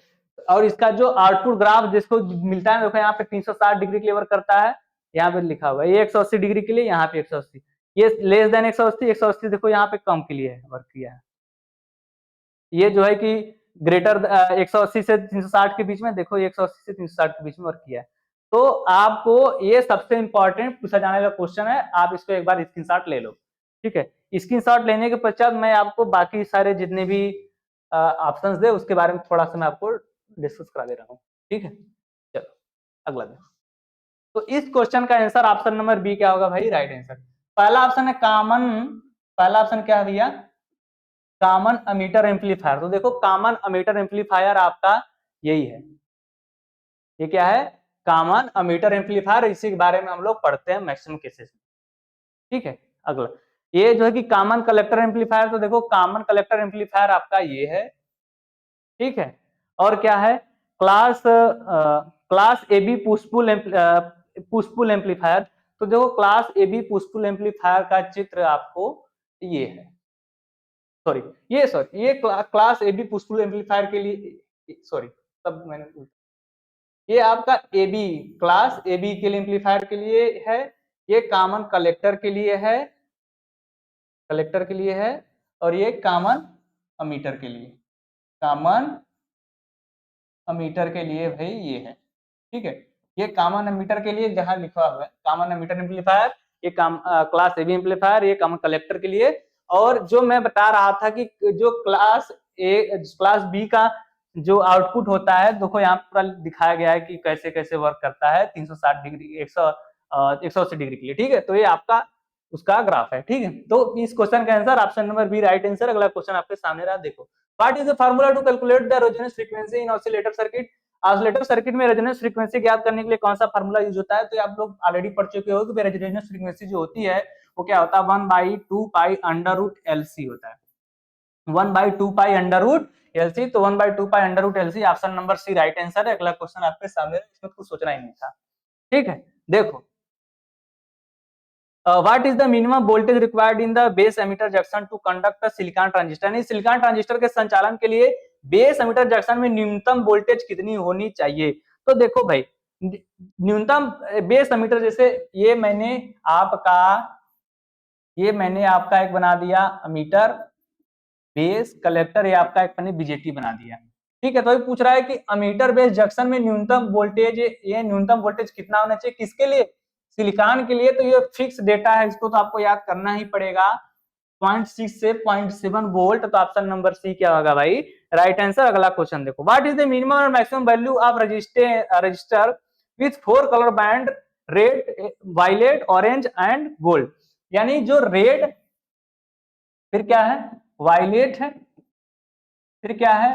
और इसका जो आउटपुट ग्राफ जिसको मिलता है देखो यहाँ पे 360 डिग्री क्लेवर करता है, यहाँ पे लिखा हुआ है ये 180 डिग्री के लिए, यहाँ पे 180, ये लेस देन 180, 180 देखो यहाँ पे कम के लिए वर्क किया है, ये जो है कि ग्रेटर 180 से 360 के बीच में, देखो 180 से 360 के बीच में वर्क किया है। तो आपको ये सबसे इंपॉर्टेंट पूछा जाने वाला क्वेश्चन है, आप इसको एक बार स्क्रीनशॉट ले लो, ठीक है। स्क्रीनशॉट लेने के पश्चात मैं आपको बाकी सारे जितने भी ऑप्शंस दे उसके बारे में थोड़ा सा मैं आपको डिस्कस करा दे रहा हूँ, ठीक है। चलो अगला देखो, तो इस क्वेश्चन का आंसर ऑप्शन नंबर बी क्या होगा भाई, राइट आंसर। पहला ऑप्शन है कॉमन, पहला ऑप्शन क्या है भैया, कॉमन अमीटर एम्पलीफायर। तो देखो कॉमन अमीटर एम्पलीफायर आपका यही है, ये क्या है, कॉमन अमीटर एम्पलीफायर, इसी के बारे में हम लोग पढ़ते हैं मैक्सिमम केसेस में, ठीक है। अगला ये जो है कि कॉमन कलेक्टर एम्पलीफायर, तो देखो कॉमन कलेक्टर एम्पलीफायर आपका ये है, ठीक है। और क्या है, क्लास ए बी पुशपुल एम्पलीफायर, तो देखो क्लास ए बी पुशपुल एम्पलीफायर का चित्र आपको ये है, सॉरी ये क्लास ए बी पुशपुल एम्पलीफायर के लिए, सॉरी तब मैंने, ये आपका A B, class A B के लिए एम्पलीफायर के लिए है, ये कॉमन कलेक्टर के लिए है, कलेक्टर के लिए है, और ये कॉमन अमीटर के लिए, कॉमन अमीटर के लिए भाई ये है, ठीक है। ये कॉमन अमीटर के लिए जहां लिखा हुआ है कॉमन अमीटर एम्पलीफायर, ये क्लास ए बी एम्पलीफायर, ये कॉमन कलेक्टर के लिए। और जो मैं बता रहा था कि जो क्लास बी का जो आउटपुट होता है, देखो यहाँ पर दिखाया गया है कि कैसे कैसे वर्क करता है 360 डिग्री 180 डिग्री के लिए, ठीक है। तो ये आपका उसका ग्राफ है, ठीक है। तो इस क्वेश्चन का answer option number B right answer. अगला क्वेश्चन आपके सामने रहा, देखो what is the formula to calculate the resonance frequency in oscillator circuit. Oscillator circuit में रेजोनेंस फ्रीक्वेंसी ज्ञात करने के लिए कौन सा फार्मूला यूज होता है, तो आप लोग ऑलरेडी पढ़ चुके हो कि रेजोनेंस फ्रीक्वेंसी जो होती है वो क्या होता है, 1/2 पाई अंडर रूट एलसी होता है, 1/2 पाई अंडर रूट एलसी, तो 1/2 pi under root LC, option number C right answer है। अगला क्वेश्चन आपके सामने, इसमें कुछ सोचना ही नहीं था, ठीक है। देखो what is the minimum voltage required in the base emitter junction to conduct the silicon transistor, यानी सिलिकॉन ट्रांजिस्टर के संचालन के लिए बेस एमिटर जंक्शन में न्यूनतम वोल्टेज कितनी होनी चाहिए। तो देखो भाई न्यूनतम बेस एमिटर, जैसे ये मैंने आपका एक बना दिया अमीटर, बेस कलेक्टर, ये आपका एक मैंने बीजेटी बना दिया, ठीक है। तो ये पूछ रहा है कि अमीटर बेस जंक्शन में न्यूनतम वोल्टेज, ये न्यूनतम वोल्टेज कितना होना चाहिए, किसके लिए, सिलिकॉन के लिए। तो ये फिक्स डेटा है, इसको तो आपको याद करना ही पड़ेगा, 0.6 से 0.7 वोल्ट। तो ऑप्शन नंबर सी क्या होगा भाई, राइट आंसर। अगला क्वेश्चन देखो, व्हाट इज द मिनिमम और maximum value of resistor with 4 colour band, red, violet, orange and gold, यानी जो रेड, फिर क्या है, वायलेट है, फिर क्या है,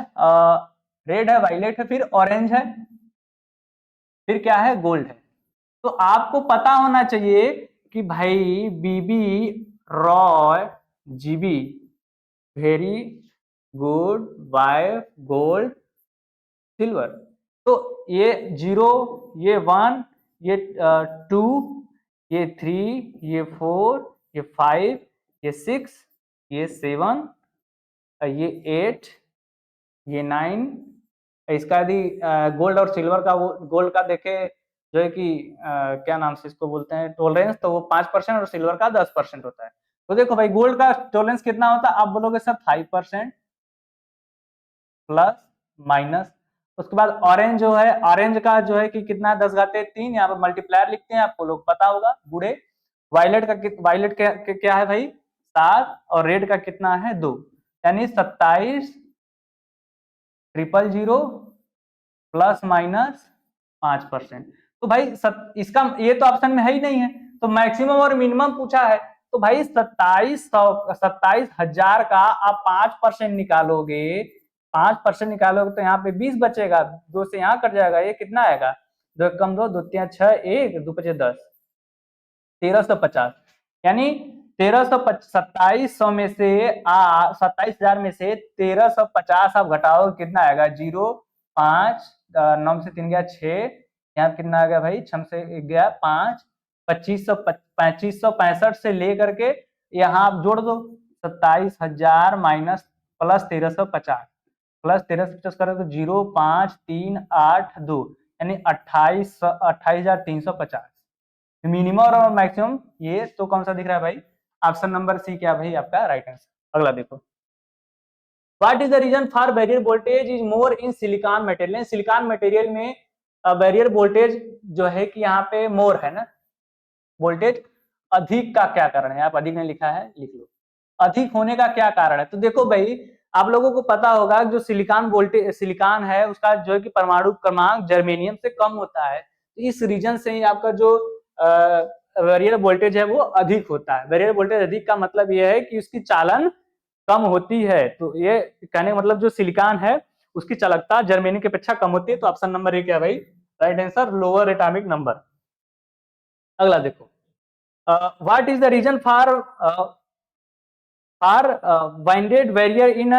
रेड है, वायलेट है, फिर ऑरेंज है, फिर क्या है, गोल्ड है। तो आपको पता होना चाहिए कि भाई BB, Roy, GB, very good, wife, gold, silver. तो ये 0, ये 1, ये 2, ये 3, ये 4, ये 5, ये 6, ये 7, ये 8, ये 9। इसका यदि गोल्ड और सिल्वर का, वो गोल्ड का देखे जो है कि क्या नाम से इसको बोलते हैं, टॉलरेंस, तो वो 5% और सिल्वर का 10% होता है। तो देखो भाई गोल्ड का टॉलरेंस कितना होता है, आप बोलोगे सर 5% प्लस माइनस। उसके बाद ऑरेंज जो है, ऑरेंज का जो है कि कितना, 10 घाते 3, यहाँ पर मल्टीप्लायर लिखते हैं, आपको लोग पता होगा बूढ़े। वायलेट का वायलेट क्या है भाई 7, और रेड का कितना है 2, यानी 27,000 प्लस माइनस 5%। तो भाई इसका ये तो ऑप्शन में है ही नहीं है, तो मैक्सिमम और मिनिमम पूछा है। तो भाई 27,000 का आप 5% निकालोगे, 5% निकालोगे तो यहाँ पे 20 बचेगा, 2 से यहाँ कट जाएगा, ये कितना आएगा, 2 कम 2, 2 3 6, 1 2 5 10, 1350। यानी 2700 में से 27,000 में से 1350 आप घटाओ, कितना आएगा, 0 5 9 से 3 गया 6, यहाँ कितना आ गया भाई, 6 से गया 5, 2565 से लेकर के यहाँ आप जोड़ दो 27,000 माइनस प्लस 1350, प्लस 1350 करें तो 0 5 3 8 2, यानी 28,350। मिनिमम और मैक्सिमम ये तो कौन सा दिख रहा है भाई, ऑप्शन नंबर सी क्या भाई आपका राइट आंसर। अगला देखो, what is the reason for barrier voltage is more in silicon material. Silicon material में बैरियर वोल्टेज जो है कि यहाँ पे मोर है ना, वोल्टेज अधिक का क्या कारण है, आप अधिक ने लिखा है लिख लो, अधिक होने का क्या कारण है। तो देखो भाई आप लोगों को पता होगा जो सिलिकॉन वोल्टेज, सिलिकॉन है उसका जो है कि परमाणु क्रमांक जर्मेनियम से कम होता है, तो इस रीजन से ही आपका जो बैरियर वोल्टेज है वो अधिक होता है। बैरियर वोल्टेज अधिक का मतलब यह है कि उसकी चालन कम होती है, तो ये कहने का मतलब जो सिलिकॉन है उसकी चालकता जर्मेनियम की अपेक्षा कम होती है। तो ऑप्शन नंबर ए क्या भाई right answer, lower atomic number. अगला देखो, what is the reason for winded barrier in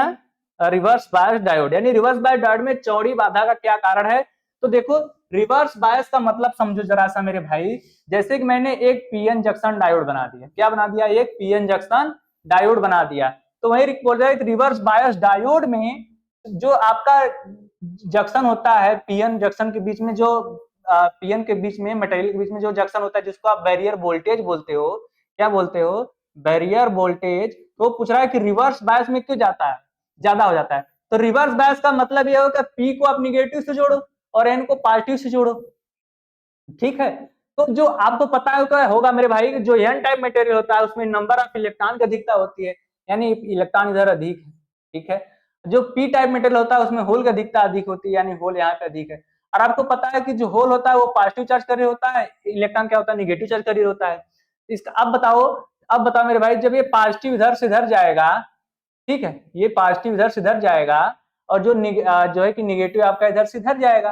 reverse bias diode, यानी रिवर्स बायस डायोड में चौड़ी बाधा का क्या कारण है। तो देखो रिवर्स बायस का मतलब समझो जरा सा मेरे भाई, जैसे कि मैंने एक पीएन जंक्शन डायोड बना दिया, क्या बना दिया, एक पीएन जंक्शन डायोड बना दिया, तो वही बोल रहा है रिवर्स बायस डायोड में जो आपका जंक्शन होता है, पीएन जंक्शन के बीच में जो पीएन के बीच में मटेरियल के बीच में जो जंक्शन होता है जिसको आप बैरियर वोल्टेज बोलते हो, क्या बोलते हो, बैरियर वोल्टेज। तो पूछ रहा है कि रिवर्स बायस में क्यों जाता है, ज्यादा हो जाता है। तो रिवर्स बायस का मतलब यह होगा पी को आप निगेटिव से जोड़ो और एन को पॉजिटिव से जोड़ो, ठीक है। तो जो आपको पता है होगा मेरे भाई, जो एन टाइप मटेरियल होता है उसमें नंबर ऑफ इलेक्ट्रॉन की अधिकता होती है, यानी इलेक्ट्रॉन इधर अधिक है, ठीक है। जो पी टाइप मटेरियल होता है उसमें होल की अधिकता अधिक होती है, यानी होल यहाँ पे अधिक है। और आपको पता है कि जो होल होता है वो पॉजिटिव चार्ज कर रही होता है, इलेक्ट्रॉन क्या होता है, निगेटिव चार्ज कर रही होता है। इसका अब बताओ मेरे भाई, जब ये पॉजिटिव इधर से इधर जाएगा, ठीक है, ये पॉजिटिव इधर से इधर जाएगा और जो है कि निगेटिव आपका इधर से इधर जाएगा,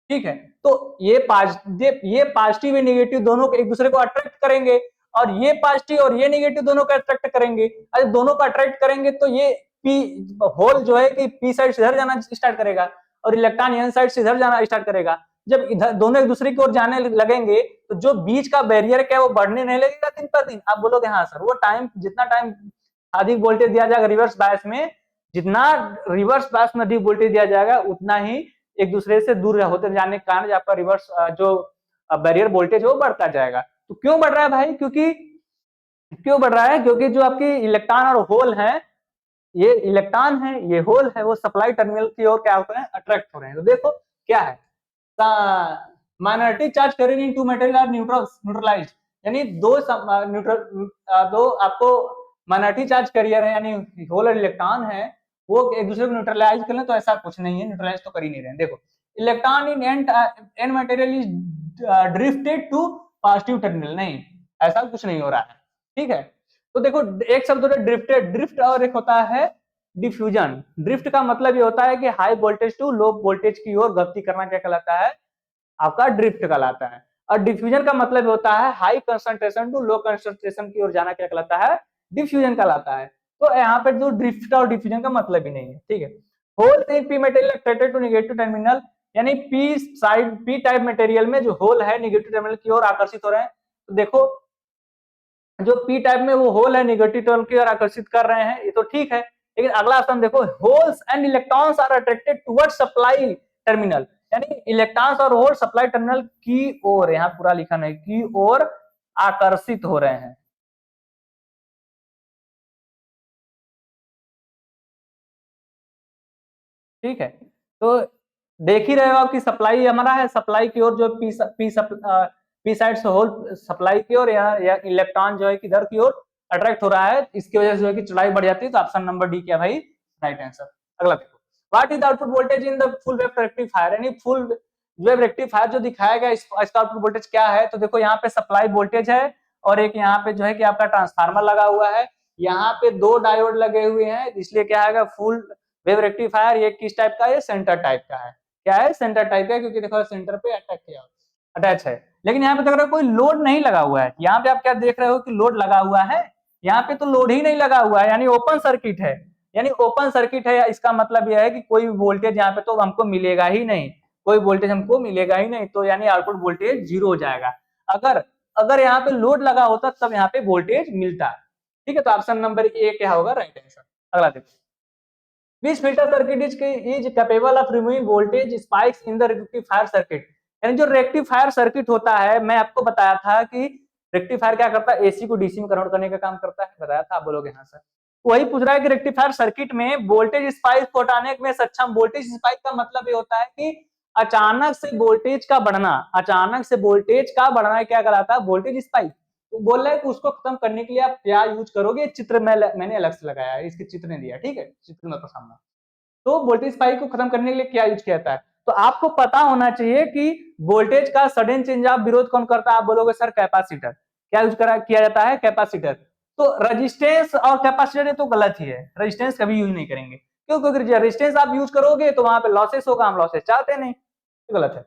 ठीक है। तो ये पॉजिटिव और नेगेटिव दोनों एक दूसरे को अट्रैक्ट करेंगे, और ये पॉजिटिव और ये नेगेटिव दोनों को अट्रैक्ट करेंगे। अरे दोनों को अट्रैक्ट करेंगे तो ये पी होल जो है कि पी साइड से इधर जाना स्टार्ट करेगा और इलेक्ट्रॉन एन साइड से इधर जाना स्टार्ट करेगा। जब इधर दोनों एक दूसरे की ओर जाने लगेंगे तो जो बीच का बैरियर क्या है वो बढ़ने नहीं लगेगा दिन पर दिन। आप बोलोगे हाँ सर, वो टाइम जितना टाइम अधिक वोल्टेज दिया जाएगा रिवर्स बायस में, जितना रिवर्स बायस में अधिक वोल्टेज दिया जाएगा उतना ही एक दूसरे से दूर होते जाने के कारण आपका रिवर्स जो बैरियर वोल्टेज है वो बढ़ता जाएगा। तो क्यों बढ़ रहा है भाई, क्यों बढ़ रहा है, क्योंकि जो आपकी इलेक्ट्रॉन और होल है, ये इलेक्ट्रॉन है ये होल है, वो सप्लाई टर्मिनल की ओर क्या होते हैं, अट्रैक्ट हो रहे हैं। तो देखो क्या है, माइनॉरिटी चार्ज करेंगे टू मटेरियल आर न्यूट्रलाइज्ड, यानी दो आपको माइनॉरिटी चार्ज करियर है यानी होल और इलेक्ट्रॉन है, वो एक दूसरे को न्यूट्रलाइज कर लें, तो ऐसा कुछ नहीं है, न्यूट्रलाइज तो कर ही नहीं रहे। देखो electron in N material is drifted to positive terminal, नहीं ऐसा कुछ नहीं हो रहा है, ठीक है। तो देखो एक शब्द होता है ड्रिफ्टेड, ड्रिफ्ट, और एक होता है डिफ्यूजन। ड्रिफ्ट का मतलब ये होता है कि high voltage to low voltage की ओर गति करना, क्या कहलाता है, आपका ड्रिफ्ट कहलाता है। और डिफ्यूजन का मतलब होता है high concentration to low concentration की ओर जाना, क्या कहलाता है, डिफ्यूजन कहलाता है। तो यहाँ पे जो ड्रिफ्ट और डिफ्यूजन का मतलब ही नहीं है, ठीक है। Hole in P material attracted to negative terminal, यानी P side P type material में जो होल है नेगेटिव टर्मिनल की ओर आकर्षित हो रहे हैं। तो देखो जो पी टाइप में वो होल है नेगेटिव टर्मिनल की ओर आकर्षित कर रहे हैं, ये तो ठीक है। लेकिन अगला ऑप्शन देखो, holes and electrons are attracted towards supply terminal, यानी इलेक्ट्रॉन्स और होल सप्लाई टर्मिनल की ओर, यहाँ पूरा लिखा नहीं, की ओर आकर्षित हो रहे हैं। ठीक है, तो देख ही रहे हो आपकी सप्लाई हमारा है, सप्लाई की ओर जो पी साइड से होल सप्लाई की ओर, या इलेक्ट्रॉन जो है किधर की ओर अट्रैक्ट हो रहा है, इसकी वजह से जो है कि चौड़ाई बढ़ जाती है। तो ऑप्शन नंबर डी क्या भाई, राइट आंसर। अगला देखो, what is the output voltage in the full wave rectifier, यानी फुल वेव रेक्टिफायर जो दिखाया गया इसका आउटपुट वोल्टेज क्या है। तो देखो यहाँ पे सप्लाई वोल्टेज है और एक यहाँ पे जो है कि आपका ट्रांसफार्मर लगा हुआ है, यहाँ पे दो डायोड लगे हुए हैं, इसलिए क्या है फुल वेव रेक्टिफायर। ये किस टाइप का है, सेंटर टाइप का है। क्या है, सेंटर टाइप का है, क्योंकि देखो सेंटर पे अटैच है। लेकिन यहाँ पे देख रहे हो कोई लोड नहीं लगा हुआ है, यहाँ पे आप क्या देख रहे हो कि लोड लगा हुआ है, यहाँ पे तो लोड ही नहीं लगा हुआ है, यानी ओपन सर्किट है। यानी ओपन सर्किट है, इसका मतलब यह है कि कोई वोल्टेज यहाँ पे तो हमको मिलेगा ही नहीं, कोई वोल्टेज हमको मिलेगा ही नहीं, तो यानी आउटपुट वोल्टेज जीरो हो जाएगा। अगर अगर यहाँ पे लोड लगा होता तब यहाँ पे वोल्टेज मिलता। ठीक है, तो ऑप्शन नंबर ए क्या होगा, राइट आंसर। अगला देखो, which filter circuit is capable of removing voltage spikes in the rectifier circuit, यानी जो रेक्टिफायर सर्किट होता है, मैं आपको बताया था कि रेक्टिफायर क्या करता है, एसी को डीसी में कन्वर्ट करने का काम करता है, बताया था। आप बोलोगे हाँ सर, वही पूछ रहा है कि रेक्टिफायर सर्किट में वोल्टेज स्पाइक को हटाने में सक्षम। वोल्टेज स्पाइक का मतलब ये होता है कि अचानक से वोल्टेज का बढ़ना, अचानक से वोल्टेज का बढ़ना क्या कहलाता है, वोल्टेज स्पाइक। तो बोल रहा है कि उसको खत्म करने के लिए आप क्या यूज करोगे, चित्र में मैंने अलग से लगाया है, इसके चित्र ने दिया, ठीक है, चित्र में सामने। तो वोल्टेज स्पाइक को खत्म करने के लिए क्या यूज किया जाता है, तो आपको पता होना चाहिए कि वोल्टेज का सडन चेंज ऑफ विरोध कौन करता है। आप बोलोगे सर कैपेसिटर, क्या यूज करा किया जाता है, कैपेसिटर। तो रेजिस्टेंस और कैपेसिटर तो गलत ही है, रेजिस्टेंस कभी यूज नहीं करेंगे, क्यों, क्योंकि रेजिस्टेंस आप यूज करोगे तो वहां पे लॉसेस होगा, हम लॉसेस चाहते नहीं, तो गलत है।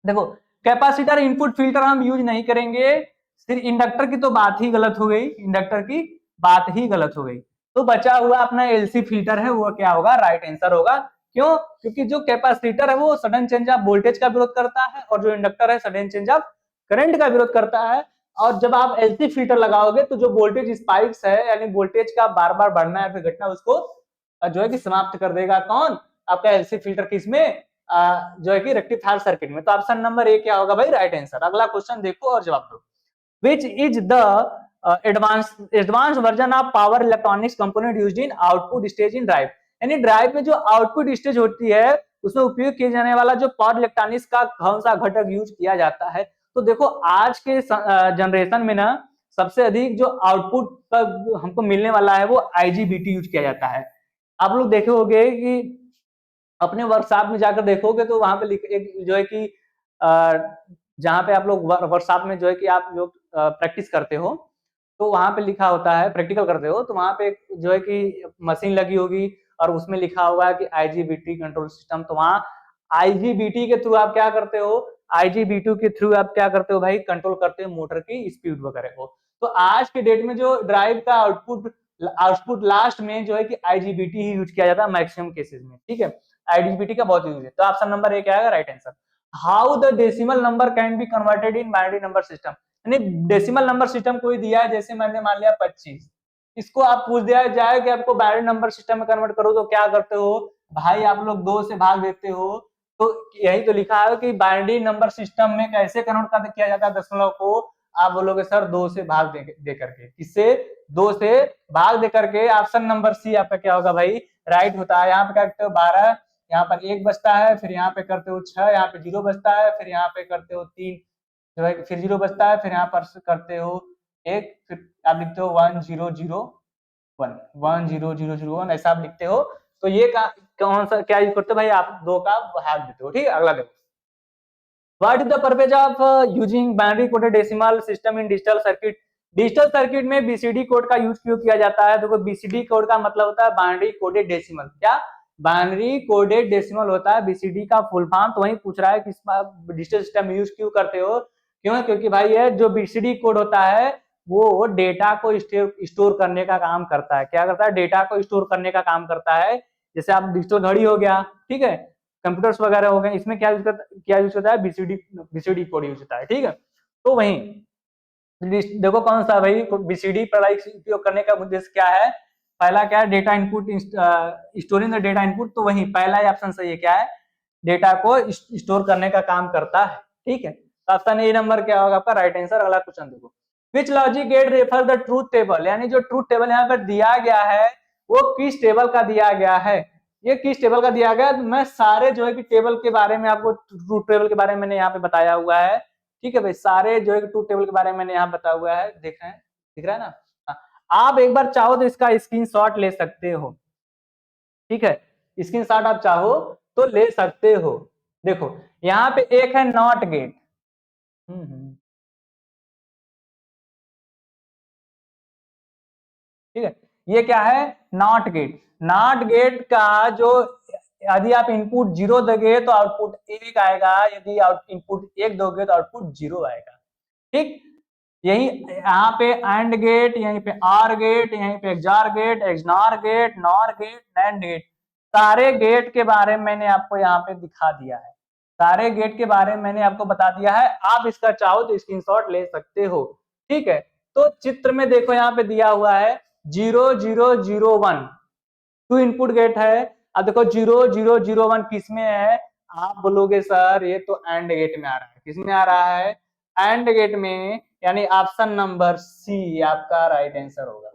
देखो कैपेसिटर इनपुट फिल्टर हम यूज नहीं करेंगे, फिर इंडक्टर की तो बात ही गलत हो गई, इंडक्टर की बात ही गलत हो गई। तो बचा हुआ अपना एलसी फिल्टर है, वो क्या होगा, राइट आंसर होगा। क्यों, क्योंकि जो कैपेसिटर है वो सडन चेंज ऑफ वोल्टेज का विरोध करता है, और जो इंडक्टर है सडन चेंज ऑफ करंट का विरोध करता है। और जब आप एलसी फिल्टर लगाओगे तो जो वोल्टेज स्पाइक्स है, यानी वोल्टेज का बार बार बढ़ना है फिर घटना, उसको जो है कि समाप्त कर देगा कौन, आपका एलसी फिल्टर, किसमें, जो है कि रेक्टिफायर सर्किट में। तो ऑप्शन नंबर ए क्या होगा भाई, राइट आंसर। अगला क्वेश्चन देखो और जवाब दो, which is the advanced version of power electronics component used in output stage in drive, यानी ड्राइव में जो आउटपुट स्टेज होती है उसमें उपयोग किए जाने वाला जो पावर इलेक्ट्रॉनिक्स का कौन सा घटक यूज किया जाता है। तो देखो आज के जनरेशन में ना सबसे अधिक जो आउटपुट का हमको मिलने वाला है वो आईजीबीटी यूज किया जाता है। आप लोग देखे होंगे कि अपने वर्कशॉप में जाकर देखोगे तो वहां पे एक जो है कि जहाँ पे आप लोग वर्कशॉप में जो है कि आप लोग प्रैक्टिस करते हो, तो वहां पे लिखा होता है, प्रैक्टिकल करते हो तो वहां पे जो है कि मशीन लगी होगी और उसमें लिखा होगा कि आईजीबीटी कंट्रोल सिस्टम। तो वहां आईजीबीटी के थ्रू आप क्या करते हो, आईजीबीटी के थ्रू आप क्या करते हो भाई, कंट्रोल करते हो मोटर की स्पीड वगैरह को। तो आज के डेट में जो ड्राइव का आउटपुट लास्ट में जो है कि आईजीबीटी ही यूज किया जाता है मैक्सिमम केसेस में, ठीक है, आईजीबीटी का बहुत यूज है। तो ऑप्शन नंबर ए क्या आएगा, right answer. How the decimal number can be converted in binary number system, यानी डेसिमल नंबर सिस्टम कोई दिया है, जैसे मैंने मान लिया 25, इसको आप पूछ दिया जाए कि आपको बाइनरी नंबर सिस्टम में कन्वर्ट करो तो क्या करते हो भाई, आप लोग 2 से भाग देते हो। तो यही तो लिखा है कि बाइनरी नंबर सिस्टम में कैसे कन्वर्ट किया जाता है दशमलव को, आप बोलोगे सर 2 से भाग दे करके, किससे, 2 से भाग दे करके। ऑप्शन नंबर सी आपका क्या होगा भाई, राइट होता है। यहाँ पे क्या करते हो 12, यहाँ पर 1 बचता है, फिर यहाँ पे करते हो 6, यहाँ पे 0 बचता है, फिर यहाँ पे करते हो 3, जो है फिर 0 बचता है, फिर यहाँ पर करते हो 1, फिर आप लिखते हो 1 0 0 1 ऐसा आप लिखते हो। तो ये कौन सा क्या यूज करते हो भाई, आप 2 का भाग देते हो, ठीक है। अगला देखो, what is the purpose of using binary coded decimal system in digital circuit, digital circuit में बीसीडी कोड का यूज क्यों किया जाता है। देखो बीसीडी कोड का मतलब होता है बाइनरी कोडेड डेसिमल, क्या, बाइनरी कोडेड डेसिमल होता है बीसीडी का फुल फॉर्म। तो वही पूछ रहा है कि डिजिटल सिस्टम यूज क्यों करते हो, क्यों, क्योंकि भाई ये जो बीसीडी कोड होता है वो डेटा को स्टोर करने का काम करता है। क्या करता है? डेटा को स्टोर करने का काम करता है। जैसे आप डिजिटल घड़ी हो गया, ठीक है, कंप्यूटर्स वगैरह हो गए, इसमें क्या यूज होता है? बीसीडी कोड यूज होता है, ठीक है। तो वहीं देखो कौन सा भाई बीसीडी प्रणाली उपयोग करने का उद्देश्य क्या है? पहला क्या है? Data input, storing the data input. तो वही पहला ही ऑप्शन सही है, क्या है? डेटा को स्टोर करने का काम करता है, ठीक है। तो ऑप्शन ए नंबर क्या होगा आपका राइट आंसर। अगला क्वेश्चन देखो, which logic gate refer the truth table, यानी जो ट्रूथ टेबल यहाँ पर दिया गया है वो किस टेबल का दिया गया है? ये किस टेबल का दिया गया? मैं सारे जो है कि टेबल के बारे में आपको, ट्रूथ टेबल के बारे में मैंने यहाँ पे बताया हुआ है, ठीक है भाई। सारे जो है ट्रूथ टेबल के बारे में मैंने यहाँ बताया हुआ है, देख रहे हैं, दिख रहा है ना? आप एक बार चाहो तो इसका स्क्रीनशॉट ले सकते हो, ठीक है। स्क्रीनशॉट आप चाहो तो ले सकते हो। देखो यहाँ पे एक है नॉट गेट, ठीक है। ये क्या है? NOT gate. नॉट गेट का जो, यदि आप इनपुट 0 दोगे तो आउटपुट 1 आएगा, यदि इनपुट 1 दोगे तो आउटपुट 0 आएगा, ठीक। यही यहाँ पे एंड गेट, यहीं पे आर गेट, यहीं पे XOR gate, XNOR gate, NOR gate, NAND gate, सारे गेट के बारे में मैंने आपको यहाँ पे दिखा दिया है। सारे गेट के बारे में मैंने आपको बता दिया है। आप इसका चाहो तो स्क्रीनशॉट ले सकते हो, ठीक है। तो चित्र में देखो यहाँ पे दिया हुआ है 0001, 2 इनपुट गेट है। अब देखो 0001 किस में है? आप बोलोगे सर ये तो एंड गेट में आ रहा है। किस में आ रहा है? एंड गेट में, यानी ऑप्शन नंबर सी आपका राइट आंसर होगा।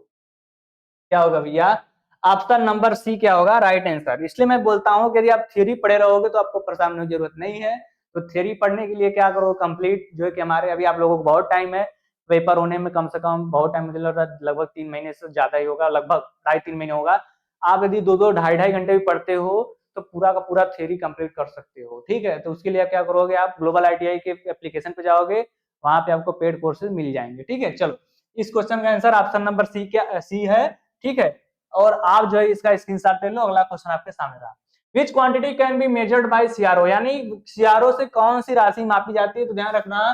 क्या होगा भैया? ऑप्शन नंबर सी क्या होगा? Right answer. इसलिए मैं बोलता हूं कि यदि आप थ्योरी पढ़े रहोगे तो आपको परेशान होने की जरूरत नहीं है। तो थ्योरी पढ़ने के लिए क्या करो, कंप्लीट जो है कि हमारे अभी आप लोगों को बहुत टाइम है, पेपर होने में कम से कम बहुत टाइम, मुझे लग रहा है लगभग 3 महीने से ज्यादा ही होगा, लगभग 2.5-3 महीने होगा। आप यदि 2-2, 2.5-2.5 घंटे भी पढ़ते हो तो पूरा का पूरा थ्योरी कंप्लीट कर सकते हो, ठीक है। तो उसके लिए क्या करोगे? आप ग्लोबल आईटीआई के एप्लीकेशन पे जाओगे, वहां पे आपको पेड कोर्सेज मिल जाएंगे, ठीक है। चलो, इस क्वेश्चन का आंसर ऑप्शन नंबर सी, क्या सी है, ठीक है। और आप जो है इसका स्क्रीनशॉट ले लो। अगला क्वेश्चन आपके सामने रहा, विच quantity can be measured by CRO, यानी सीआरओ से कौन सी राशि मापी जाती है? तो ध्यान रखना,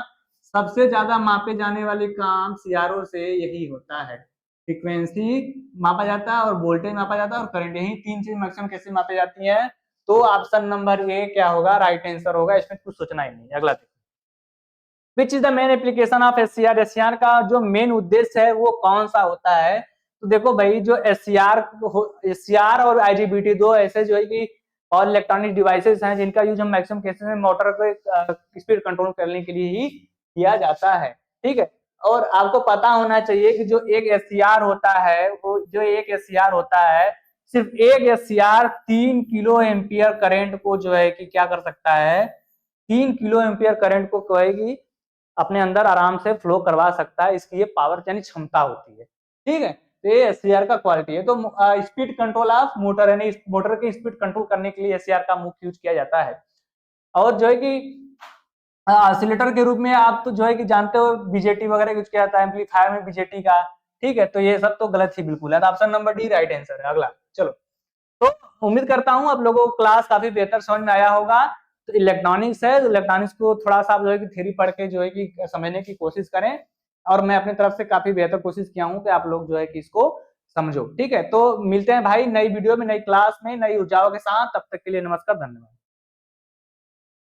सबसे ज्यादा मापे जाने वाले काम सीआरओ से यही होता है। फ्रीक्वेंसी मापा जाता है और वोल्टेज मापा जाता है और करंट, यही 3 चीज मैक्सिमम कैसे मापी जाती है? तो ऑप्शन नंबर ए क्या होगा? राइट आंसर होगा। इसमें कुछ सोचना ही नहीं। अगला which is the main application of SCR, SCR का जो मेन उद्देश्य है वो कौन सा होता है? तो देखो भाई, जो एससीआर और आईजीबीटी दो ऐसे जो है कि और इलेक्ट्रॉनिक डिवाइसेस हैं जिनका यूज हम मैक्सिमम केसेस में मोटर को स्पीड कंट्रोल करने के लिए ही किया जाता है, ठीक है। और आपको पता होना चाहिए कि जो एक एससीआर होता है, वो जो एक एससीआर होता है, सिर्फ एक एससीआर 3 किलो एम्पियर करंट को जो है कि क्या कर सकता है? 3 किलो एम्पियर करंट को कहेगी अपने अंदर आराम से फ्लो करवा सकता है। इसकी ये पावर यानी क्षमता होती है, ठीक है। तो ये एससीआर का क्वालिटी है। तो स्पीड कंट्रोल ऑफ मोटर, यानी मोटर की स्पीड कंट्रोल करने के लिए एससीआर का मुख्य यूज किया जाता है। और जो है कि ऑसिलेटर के रूप में आप तो जो है कि जानते हो बीजेटी वगैरह यूज किया जाता है, एम्पलीफायर में बीजेटी का, ठीक है। तो ये सब तो गलत ही बिल्कुल है। तो option number D right answer है। अगला चलो, तो उम्मीद करता हूं आप लोगों को क्लास काफी बेहतर समझ में आया होगा। तो इलेक्ट्रॉनिक्स है, इलेक्ट्रॉनिक्स को थोड़ा सा आप जो है कि थ्योरी पढ़ के जो है कि समझने की कोशिश करें। और मैं अपनी तरफ से काफी बेहतर कोशिश किया हूं कि आप लोग जो है कि इसको समझो, ठीक है। तो मिलते हैं भाई नई वीडियो में, नई क्लास में, नई ऊर्जाओं के साथ। तब तक के लिए नमस्कार, धन्यवाद।